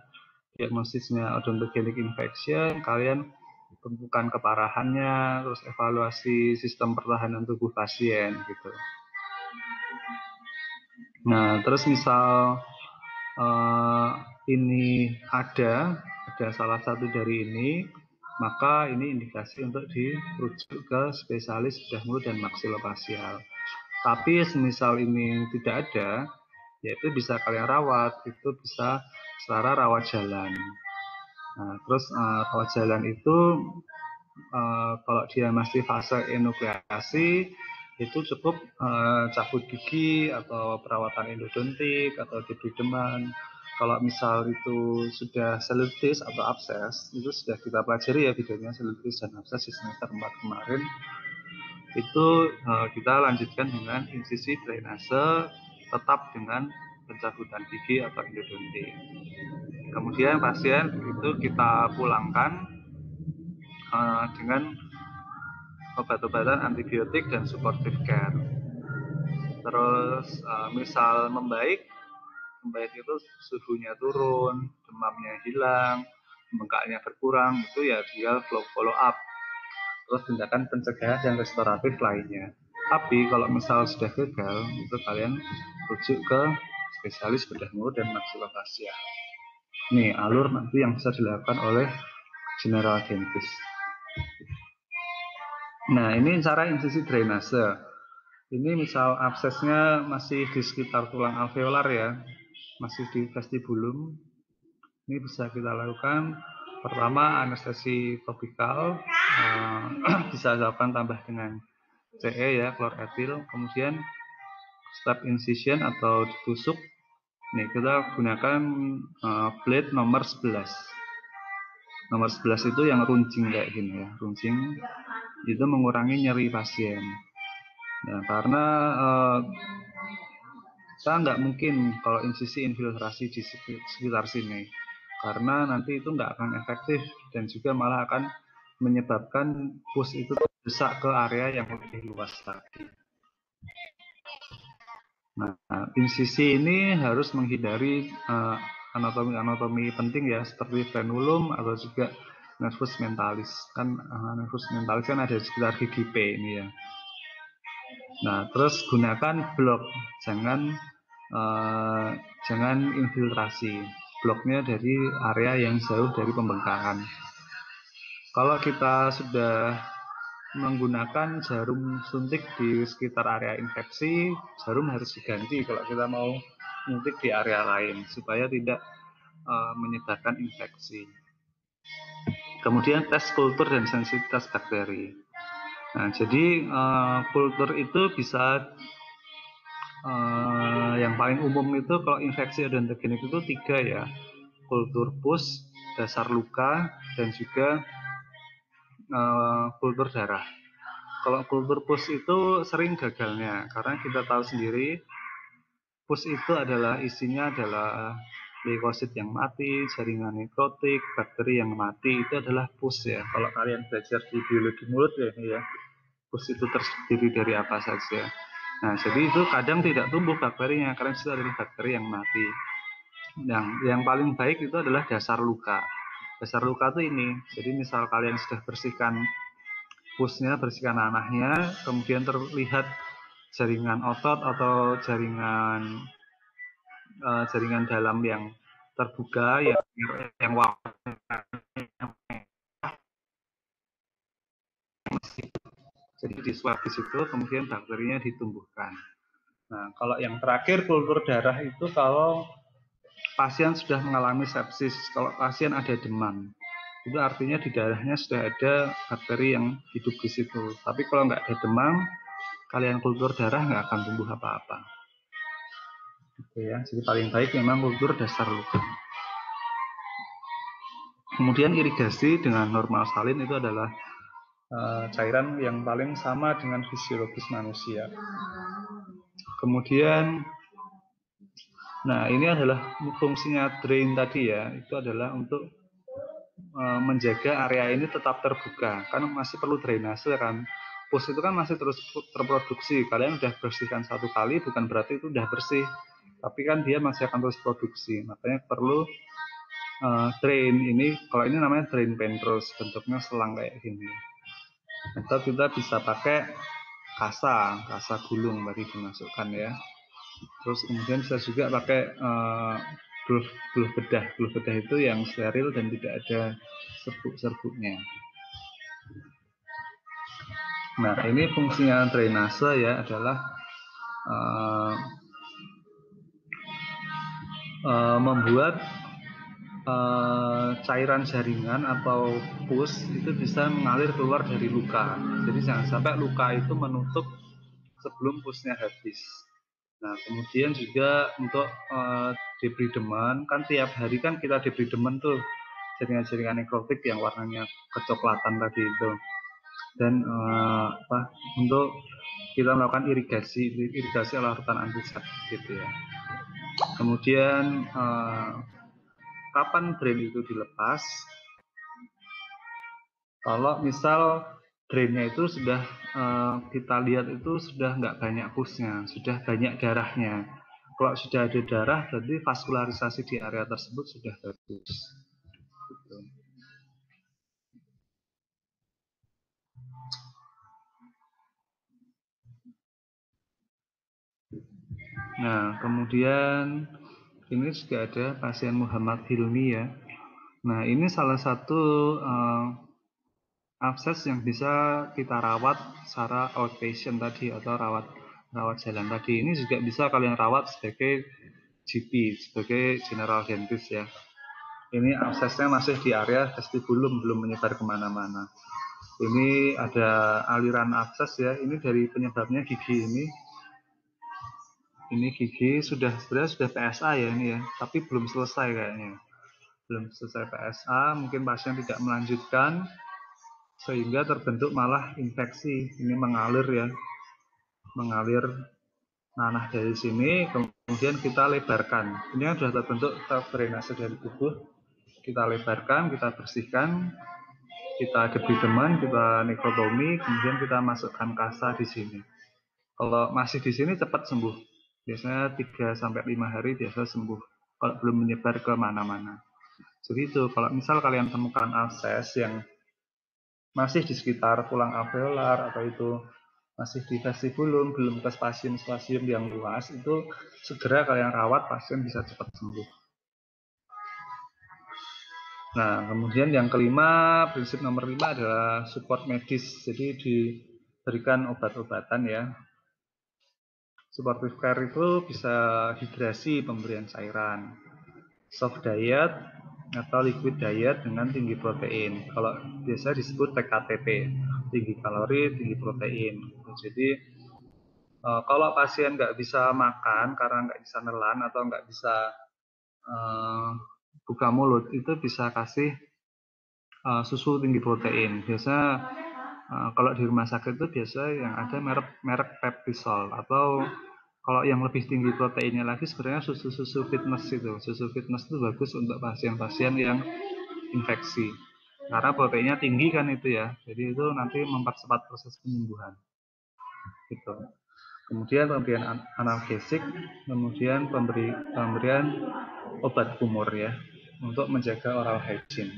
diagnosisnya odontogenic infection, kalian tentukan keparahannya, terus evaluasi sistem pertahanan tubuh pasien gitu. Nah, terus misal ini ada salah satu dari ini, maka ini indikasi untuk dirujuk ke spesialis bedah mulut dan maksilofasial. Tapi semisal ini tidak ada, yaitu bisa kalian rawat, itu bisa secara rawat jalan. Nah, terus rawat jalan itu kalau dia masih fase enukleasi, itu cukup cabut gigi atau perawatan endodontik atau debrideman. Kalau misal itu sudah seleutis atau abses, itu sudah kita pelajari ya videonya seleutis dan abses di semester 4 kemarin. Itu kita lanjutkan dengan insisi drainase tetap dengan pencabutan gigi atau endodontik. Kemudian pasien itu kita pulangkan dengan obat-obatan antibiotik dan supportive care. Terus misal membaik itu suhunya turun, demamnya hilang, bengkaknya berkurang, itu ya tinggal follow up. Terus tindakan pencegahan dan restoratif lainnya. Tapi kalau misal sudah gagal, itu kalian rujuk ke spesialis bedah mulut dan maksilofasial. Nih alur nanti yang bisa dilakukan oleh general dentist. Nah, ini cara insisi drainase. Ini misal absesnya masih di sekitar tulang alveolar ya, masih di vestibulum. Ini bisa kita lakukan. Pertama anestesi topikal, bisa dilakukan tambah dengan CE ya, chlorethil. Kemudian step incision atau ditusuk. Nih kita gunakan blade nomor 11. Nomor 11 itu yang runcing kayak gini ya, runcing itu mengurangi nyeri pasien. Nah, karena saya nggak mungkin kalau insisi infiltrasi di sekitar sini, karena nanti itu nggak akan efektif dan juga malah akan menyebabkan pus itu terdesak ke area yang lebih luas lagi. Nah, insisi ini harus menghindari anatomi-anatomi penting ya, seperti frenulum atau juga nervus mentalis. Kan nervus mentalis kan ada di sekitar gigi P ini ya. Nah, terus gunakan blok, jangan infiltrasi. bloknya dari area yang jauh dari pembengkakan. Kalau kita sudah menggunakan jarum suntik di sekitar area infeksi, jarum harus diganti kalau kita mau suntik di area lain supaya tidak menyebarkan infeksi. Kemudian tes kultur dan sensitivitas bakteri. Nah, jadi kultur itu bisa yang paling umum itu kalau infeksi odontogenik itu 3 ya, kultur pus, dasar luka, dan juga kultur darah. Kalau kultur pus itu sering gagalnya karena kita tahu sendiri pus itu adalah isinya adalah leukosit yang mati, jaringan nekrotik, bakteri yang mati itu adalah pus ya. Kalau kalian belajar di biologi mulut ya ini ya, pus itu terdiri dari apa saja. Nah, jadi itu kadang tidak tumbuh bakterinya karena itu adalah bakteri yang mati. Yang paling baik itu adalah dasar luka. Dasar luka itu ini. Jadi misal kalian sudah bersihkan pusnya, bersihkan nanahnya, kemudian terlihat jaringan otot atau jaringan dalam yang terbuka, yang warna jadi di swab di situ, kemudian bakterinya ditumbuhkan. Nah, kalau yang terakhir kultur darah itu kalau pasien sudah mengalami sepsis, kalau pasien ada demam, itu artinya di darahnya sudah ada bakteri yang hidup di situ. Tapi kalau nggak ada demam, kalian kultur darah nggak akan tumbuh apa-apa. Gitu ya. Jadi paling baik memang kultur dasar luka. Kemudian irigasi dengan normal salin itu adalah cairan yang paling sama dengan fisiologis manusia. Kemudian, nah ini adalah fungsinya drain tadi ya, itu adalah untuk menjaga area ini tetap terbuka, kan masih perlu drainase kan. Pus itu kan masih terus terproduksi, kalian udah bersihkan 1 kali bukan berarti itu udah bersih, tapi kan dia masih akan terus produksi, makanya perlu drain. Ini kalau ini namanya drain pentros, bentuknya selang kayak gini. Atau kita bisa pakai kasa gulung tadi dimasukkan ya. Terus kemudian bisa juga pakai glove bedah. Glove bedah itu yang steril dan tidak ada serbuk-serbuknya. Nah, ini fungsinya drainase ya adalah membuat cairan jaringan atau pus itu bisa mengalir keluar dari luka. Jadi jangan sampai luka itu menutup sebelum pusnya habis. Nah, kemudian juga untuk debridemen, kan tiap hari kan kita debridemen tuh jaringan-jaringan nekrotik yang warnanya kecoklatan tadi itu. Dan untuk kita melakukan irigasi larutan antiseptik gitu ya. Kemudian kapan drain itu dilepas? Kalau misal drainnya itu sudah kita lihat itu sudah nggak banyak pusnya, sudah banyak darahnya. Kalau sudah ada darah, berarti vaskularisasi di area tersebut sudah bagus. Gitu. Nah, kemudian ini juga ada pasien Muhammad Hilmi ya. Nah, ini salah satu abses yang bisa kita rawat secara outpatient tadi atau rawat jalan tadi. Ini juga bisa kalian rawat sebagai GP, sebagai general dentist ya. Ini absesnya masih di area vestibulum, belum menyebar kemana-mana. Ini ada aliran abses ya, ini dari penyebabnya gigi ini. Ini gigi sebenarnya sudah PSA ya ini ya, tapi belum selesai kayaknya. Belum selesai PSA, mungkin pasien tidak melanjutkan, sehingga terbentuk malah infeksi. Ini mengalir ya, mengalir nanah dari sini, kemudian kita lebarkan. Ini sudah terbentuk drainase dari tubuh, kita lebarkan, kita bersihkan, kita debridemen, kita nekrotomi, kemudian kita masukkan kasa di sini. Kalau masih di sini cepat sembuh. Biasanya 3-5 hari biasa sembuh. Kalau belum menyebar ke mana-mana. Jadi itu, kalau misal kalian temukan abses yang masih di sekitar tulang alveolar atau itu masih di vestibulum, belum ke spasium-spasium yang luas, itu segera kalian rawat, pasien bisa cepat sembuh. Nah, kemudian yang kelima, prinsip nomor 5 adalah support medis. Jadi diberikan obat-obatan ya. Supportive care itu bisa hidrasi, pemberian cairan, soft diet atau liquid diet dengan tinggi protein. Kalau biasa disebut TKTP, tinggi kalori, tinggi protein. Jadi kalau pasien nggak bisa makan karena nggak bisa nelan atau nggak bisa uh, buka mulut, itu bisa kasih susu tinggi protein. Biasa kalau di rumah sakit itu biasa yang ada merek Peptisol, atau kalau yang lebih tinggi proteinnya lagi sebenarnya susu-susu fitness itu. Susu fitness itu bagus untuk pasien-pasien yang infeksi. Karena proteinnya tinggi kan itu ya. Jadi itu nanti mempercepat proses penyembuhan. Gitu. Kemudian pemberian analgesik, kemudian pemberian obat kumur ya untuk menjaga oral hygiene.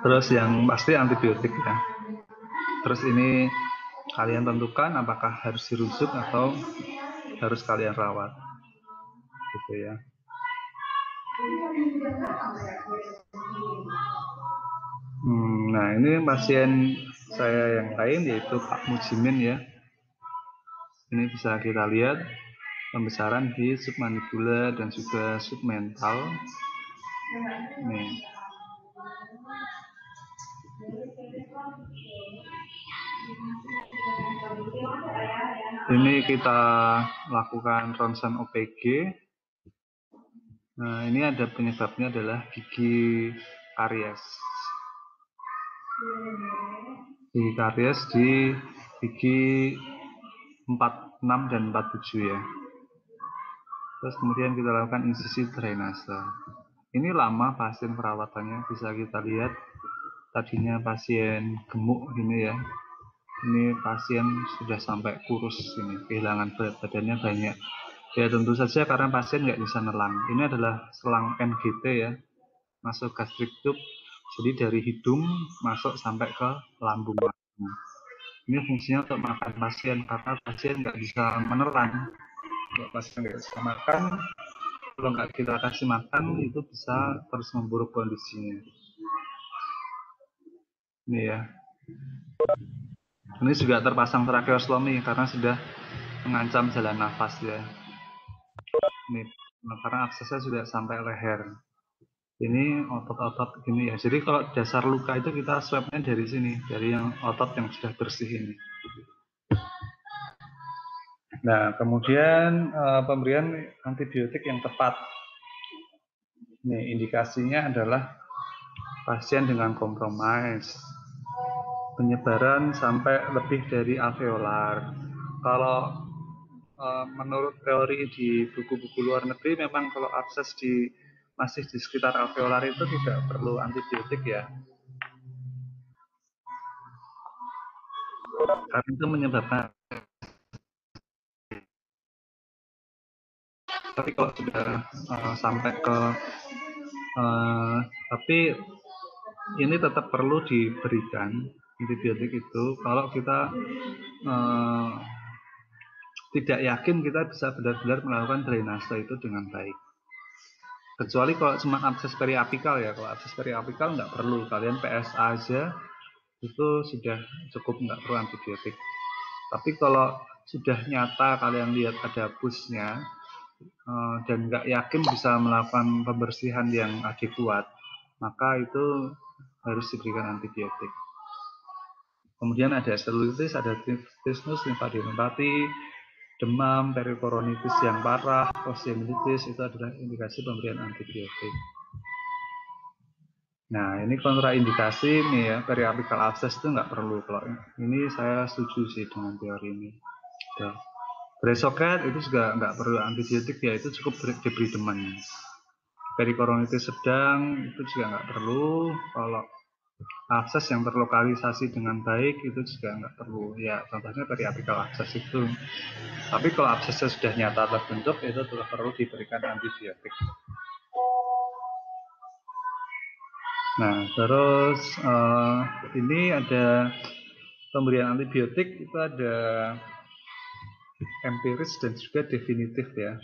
Terus yang pasti antibiotik ya. Terus ini kalian tentukan apakah harus dirujuk atau harus kalian rawat. Gitu ya. Nah ini pasien saya yang lain yaitu Pak Mujimin ya. Ini bisa kita lihat pembesaran di submandibular dan juga submental. Nih. Ini kita lakukan ronsen OPG. Nah, ini ada penyebabnya adalah gigi karies. Gigi karies di gigi 46 dan 47 ya. Terus kemudian kita lakukan insisi drainase. Ini lama pasien perawatannya, bisa kita lihat. Tadinya pasien gemuk ini ya. Ini pasien sudah sampai kurus ini, kehilangan berat badannya banyak. Ya tentu saja karena pasien nggak bisa nelan. Ini adalah selang NGT ya, masuk gastric tube. Jadi dari hidung masuk sampai ke lambung. Ini fungsinya untuk makan pasien karena pasien nggak bisa menelan. Kalau pasien nggak bisa makan, kalau nggak kita kasih makan itu bisa terus memburuk kondisinya. Ini ya. Ini juga terpasang tracheostomi karena sudah mengancam jalan nafas ya. Ini karena aksesnya sudah sampai leher. Ini otot-otot ini ya. Jadi kalau dasar luka itu kita swabnya dari sini, dari yang otot yang sudah bersih ini. Nah, kemudian pemberian antibiotik yang tepat. Nih, indikasinya adalah pasien dengan kompromis, penyebaran sampai lebih dari alveolar. Kalau menurut teori di buku-buku luar negeri, memang kalau abses masih di sekitar alveolar itu tidak perlu antibiotik ya. Karena itu menyebabkan. Tapi kalau sudah sampai ke tapi ini tetap perlu diberikan antibiotik itu kalau kita tidak yakin kita bisa benar-benar melakukan drainase itu dengan baik. Kecuali kalau cuma abses periapikal ya. Kalau abses periapikal nggak perlu, kalian PSA aja itu sudah cukup, nggak perlu antibiotik. Tapi kalau sudah nyata kalian lihat ada pusnya dan nggak yakin bisa melakukan pembersihan yang adekuat, maka itu harus diberikan antibiotik. Kemudian ada selulitis, ada tinnitus, limfadenopati, demam, perikoronitis yang parah, osteomielitis, itu adalah indikasi pemberian antibiotik. Nah, ini kontraindikasi nih ya, periapikal abses itu nggak perlu. Kalau ini saya setuju sih dengan teori ini. Ya. Bresoket itu juga nggak perlu antibiotik ya, itu cukup diberi demam. Perikoronitis sedang itu juga nggak perlu. Kalau abses yang terlokalisasi dengan baik itu juga nggak perlu. Ya, contohnya periapikal abses itu. Tapi kalau absesnya sudah nyata terbentuk, itu perlu diberikan antibiotik. Nah, terus ini ada pemberian antibiotik, itu ada empiris dan juga definitif ya.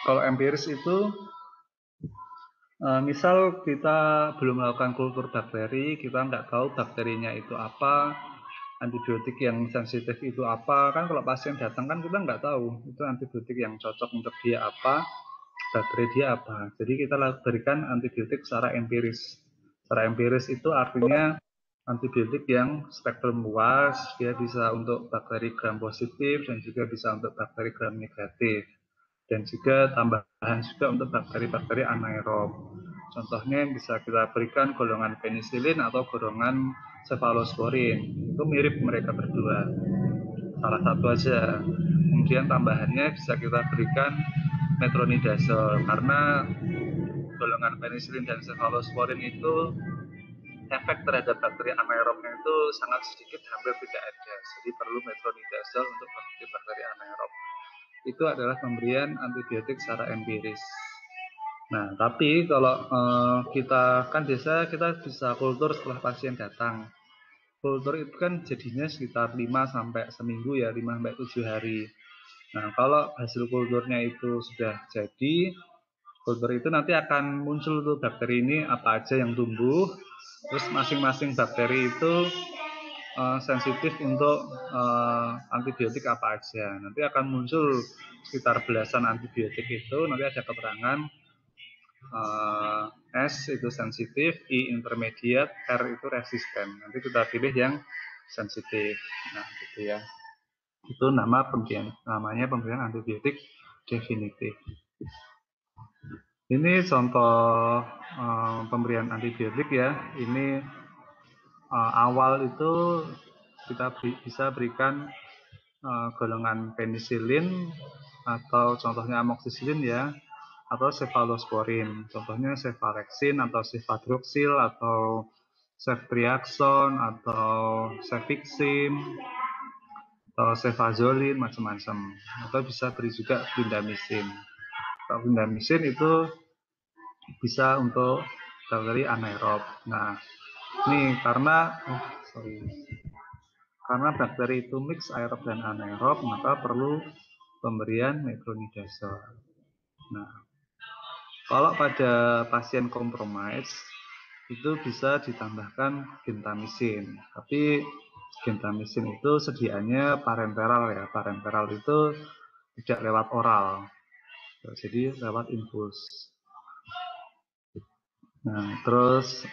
Kalau empiris itu misal kita belum melakukan kultur bakteri, kita nggak tahu bakterinya itu apa, antibiotik yang sensitif itu apa, kan kalau pasien datang kan kita nggak tahu itu antibiotik yang cocok untuk dia apa, bakteri dia apa. Jadi kita berikan antibiotik secara empiris. Secara empiris itu artinya antibiotik yang spektrum luas, dia bisa untuk bakteri gram positif dan juga bisa untuk bakteri gram negatif. Dan juga tambahan juga untuk bakteri-bakteri anaerob. Contohnya yang bisa kita berikan golongan penisilin atau golongan cephalosporin. Itu mirip mereka berdua. Salah satu aja. Kemudian tambahannya bisa kita berikan metronidazole karena golongan penisilin dan cephalosporin itu efek terhadap bakteri anaerobnya itu sangat sedikit, hampir tidak ada. Jadi perlu metronidazole untuk bakteri anaerob. Itu adalah pemberian antibiotik secara empiris. Nah, tapi kalau kita kan biasa kita bisa kultur setelah pasien datang. Kultur itu kan jadinya sekitar 5 sampai seminggu ya, 5 sampai 7 hari. Nah, kalau hasil kulturnya itu sudah jadi, kultur itu nanti akan muncul tuh bakteri ini apa aja yang tumbuh, terus masing-masing bakteri itu sensitif untuk antibiotik apa aja. Nanti akan muncul sekitar belasan antibiotik itu, nanti ada keterangan S itu sensitif, I intermediate, R itu resisten. Nanti kita pilih yang sensitif. Nah, gitu ya. Itu namanya pemberian antibiotik definitif. Ini contoh pemberian antibiotik ya. Ini awal itu kita bisa berikan golongan penisilin atau contohnya amoxicillin ya, atau cephalosporin. Contohnya cefalexin atau cefadroxil atau ceftriaxone atau cefixim atau cefazolin, macam-macam. Atau bisa beri juga clindamycin. Kalau clindamycin itu bisa untuk bakteri anaerob. Nah, ini karena bakteri itu mix aerob dan anaerob, maka perlu pemberian metronidazole. Nah, kalau pada pasien compromise itu bisa ditambahkan gentamicin, tapi gentamicin itu sediaannya parenteral ya. Parenteral itu tidak lewat oral, jadi lewat infus. Nah, terus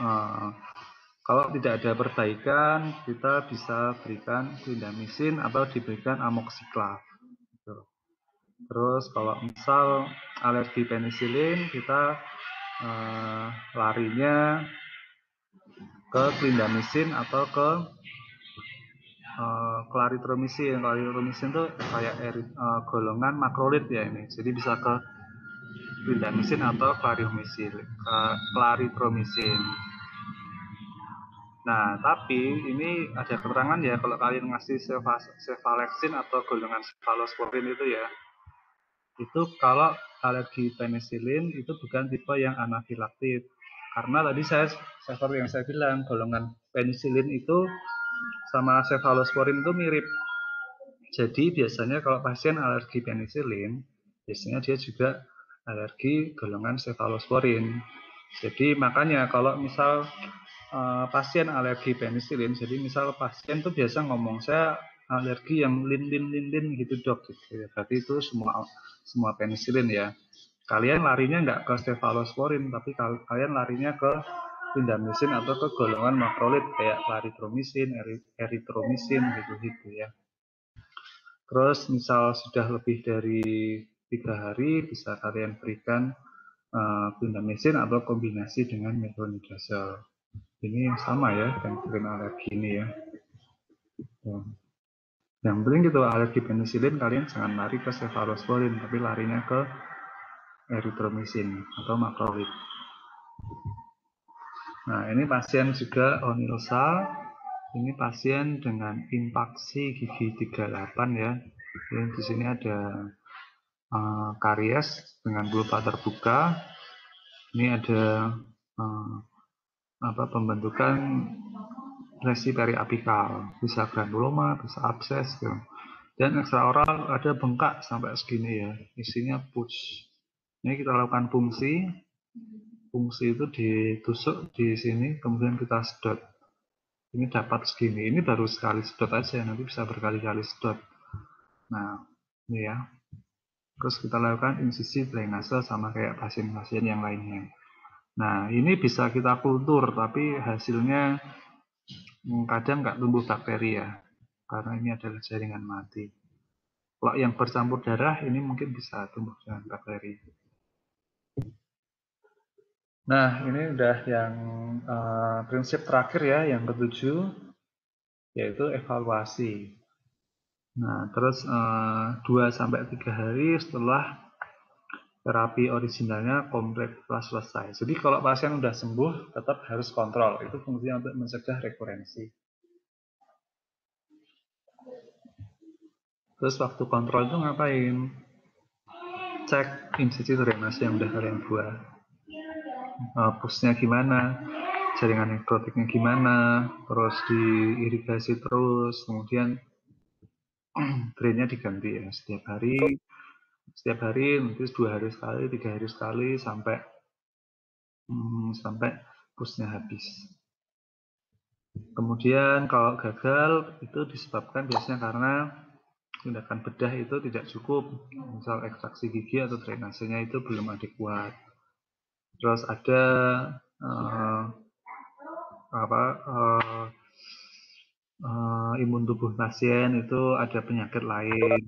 kalau tidak ada perbaikan, kita bisa berikan clindamycin atau diberikan amoxiclav. Terus kalau misal alergi penisilin, kita larinya ke clindamycin atau ke clarithromycin. Clarithromycin itu kayak golongan makrolit ya ini. Jadi bisa ke clindamycin atau clarithromycin. Nah, tapi ini ada keterangan ya kalau kalian ngasih cefalexin atau golongan cephalosporin itu ya. Itu kalau alergi penisilin itu bukan tipe yang anafilaktik. Karena tadi seperti yang saya bilang, golongan penisilin itu sama cefalosporin itu mirip. Jadi biasanya kalau pasien alergi penisilin, biasanya dia juga alergi golongan cefalosporin. Jadi makanya kalau misal pasien alergi penisilin, jadi misal pasien tuh biasa ngomong saya alergi yang lin gitu dok, gitu. Berarti itu semua penisilin ya. Kalian larinya nggak ke cefalosporin, tapi kalian larinya ke clindamycin atau ke golongan makrolit kayak clarithromycin, erythromycin gitu ya. Terus misal sudah lebih dari 3 hari bisa kalian berikan clindamycin atau kombinasi dengan metronidazole. Ini sama ya penicillin alergi ini ya. Yang penting gitu alergi penisilin kalian jangan lari ke cefalosporin tapi larinya ke erythromycin atau makrolit. Nah ini pasien juga Onilsa. Ini pasien dengan infaksi gigi 38 ya. Jadi di sini ada karies dengan pulpa terbuka. Ini ada pembentukan lesi periapikal, bisa granuloma, bisa abses gitu. Dan ekstraoral ada bengkak sampai segini ya, isinya pus. Ini kita lakukan fungsi itu ditusuk di sini, kemudian kita sedot. Ini dapat segini, ini baru sekali sedot aja, nanti bisa berkali-kali sedot. Nah, ini ya. Terus kita lakukan insisi drainase sama kayak pasien-pasien yang lainnya. Nah, ini bisa kita kultur, tapi hasilnya kadang nggak tumbuh bakteri ya, karena ini adalah jaringan mati. Kalau yang bercampur darah, ini mungkin bisa tumbuh dengan bakteri. Nah, ini udah yang prinsip terakhir ya, yang ketujuh, yaitu evaluasi. Nah, terus 2-3 hari setelah terapi originalnya komplit telah selesai. Jadi kalau pasien udah sembuh, tetap harus kontrol. Itu fungsinya untuk mencegah rekurensi. Terus waktu kontrol itu ngapain? Cek insisi drainase yang udah kalian buat. Pusnya gimana, jaringan nekrotiknya gimana, terus diirigasi terus, kemudian drainnya diganti ya setiap hari, nanti 2 hari sekali, 3 hari sekali sampai pusnya habis. Kemudian kalau gagal itu disebabkan biasanya karena tindakan bedah itu tidak cukup, misal ekstraksi gigi atau drainasenya itu belum adekuat. Terus ada imun tubuh pasien itu ada penyakit lain.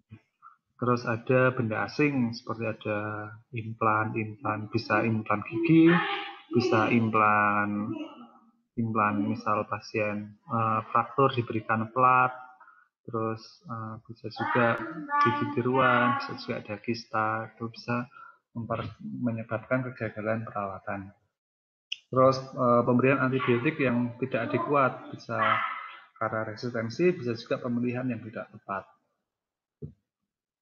Terus ada benda asing seperti ada implan, bisa implan gigi, bisa implan misal pasien fraktur diberikan plat, terus bisa juga gigi tiruan, bisa juga ada kista, itu bisa menyebabkan kegagalan perawatan. Terus pemberian antibiotik yang tidak adekuat, bisa karena resistensi, bisa juga pemilihan yang tidak tepat.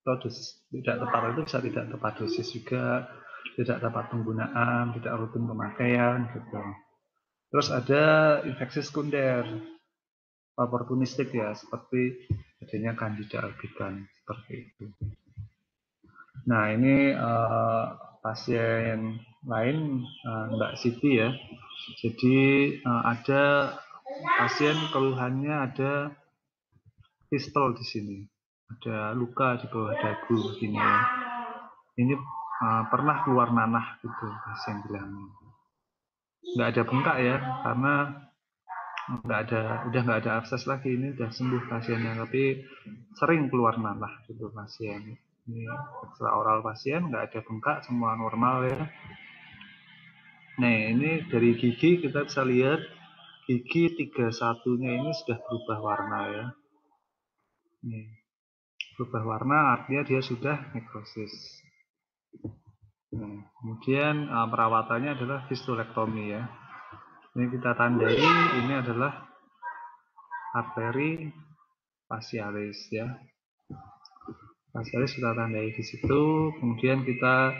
Dosis tidak tepat itu bisa tidak tepat dosis juga, tidak tepat penggunaan, tidak rutin pemakaian gitu. Terus ada infeksi sekunder oportunistik ya, seperti adanya Candida albicans seperti itu. Nah, ini pasien lain Mbak Siti ya. Jadi ada pasien keluhannya ada pistol di sini, ada luka di bawah dagu begini ya. Ini pernah keluar nanah gitu pasien bilang. Nggak ada bengkak ya, karena udah nggak ada abses lagi, ini udah sembuh pasiennya, tapi sering keluar nanah gitu pasien. Ini ekstraoral pasien, nggak ada bengkak, semua normal ya. Nah, ini dari gigi kita bisa lihat gigi 31-nya ini sudah berubah warna ya. Nih, berubah warna artinya dia sudah nekrosis. Nah, kemudian perawatannya adalah fistulektomi ya. Ini kita tandai, ini adalah arteri facialis ya. Facialis kita tandai di situ, kemudian kita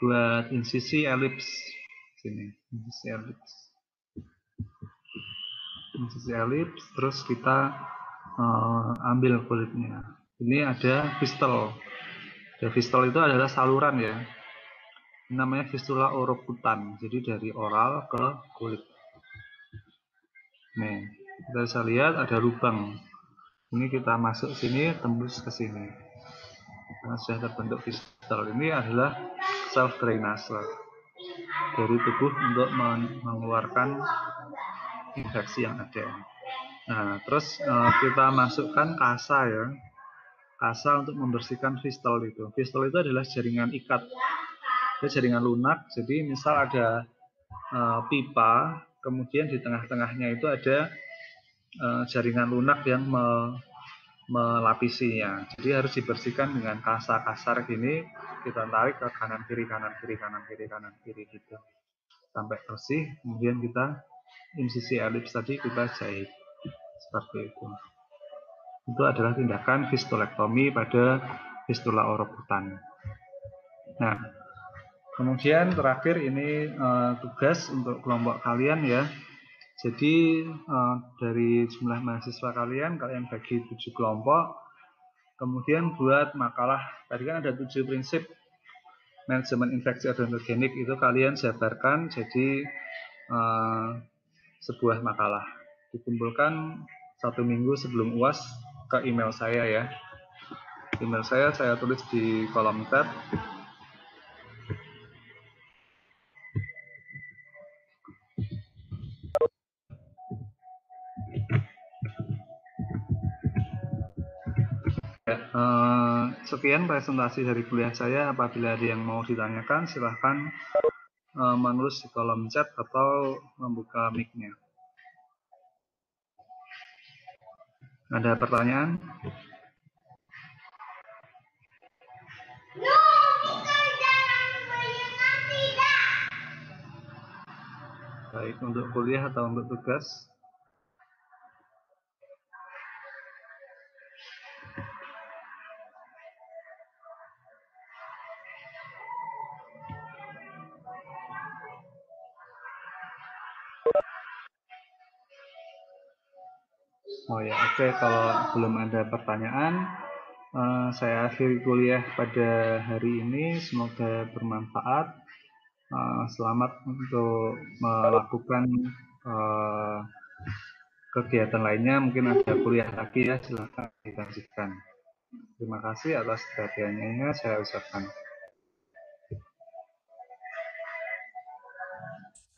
buat insisi elips sini, insisi elips, terus kita ambil kulitnya. Ini ada fistel. Fistel itu adalah saluran ya. Namanya fistula orokutan. Jadi dari oral ke kulit. Nih, kita bisa lihat ada lubang. Ini kita masuk sini, tembus ke sini. Karena sudah terbentuk fistel. Ini adalah self drainase dari tubuh untuk mengeluarkan infeksi yang ada. Nah, terus kita masukkan kasa ya. Kasa untuk membersihkan fistel itu. Fistel itu adalah jaringan ikat. Itu jaringan lunak. Jadi misal ada pipa, kemudian di tengah-tengahnya itu ada jaringan lunak yang melapisinya. Jadi harus dibersihkan dengan kasa kasar gini, kita tarik ke kanan kiri kanan kiri kanan kiri kanan kiri gitu sampai bersih. Kemudian kita insisi elips tadi kita jahit seperti itu. Itu adalah tindakan fistulektomi pada fistula orokutan. Nah, kemudian terakhir ini tugas untuk kelompok kalian ya. Jadi dari jumlah mahasiswa kalian bagi 7 kelompok. Kemudian buat makalah, tadi kan ada 7 prinsip manajemen infeksi odontogenic, itu kalian jabarkan jadi sebuah makalah. Dikumpulkan 1 minggu sebelum UAS ke email saya ya. Email saya tulis di kolom chat. Ya, sekian presentasi dari kuliah saya. Apabila ada yang mau ditanyakan, silahkan menulis di kolom chat atau membuka mic-nya. Ada pertanyaan? Baik untuk kuliah atau untuk tugas? Oh ya, oke. Kalau belum ada pertanyaan, saya akhiri kuliah pada hari ini. Semoga bermanfaat. Selamat untuk melakukan kegiatan lainnya. Mungkin ada kuliah lagi ya, silahkan dilanjutkan. Terima kasih atas perhatiannya, saya ucapkan.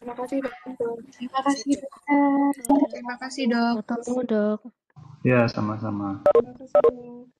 Terima kasih, Dok. Terima kasih, dokter. Terima kasih, Dok. Ketemu, Dok. Ya, sama-sama. Terima kasih, Dok.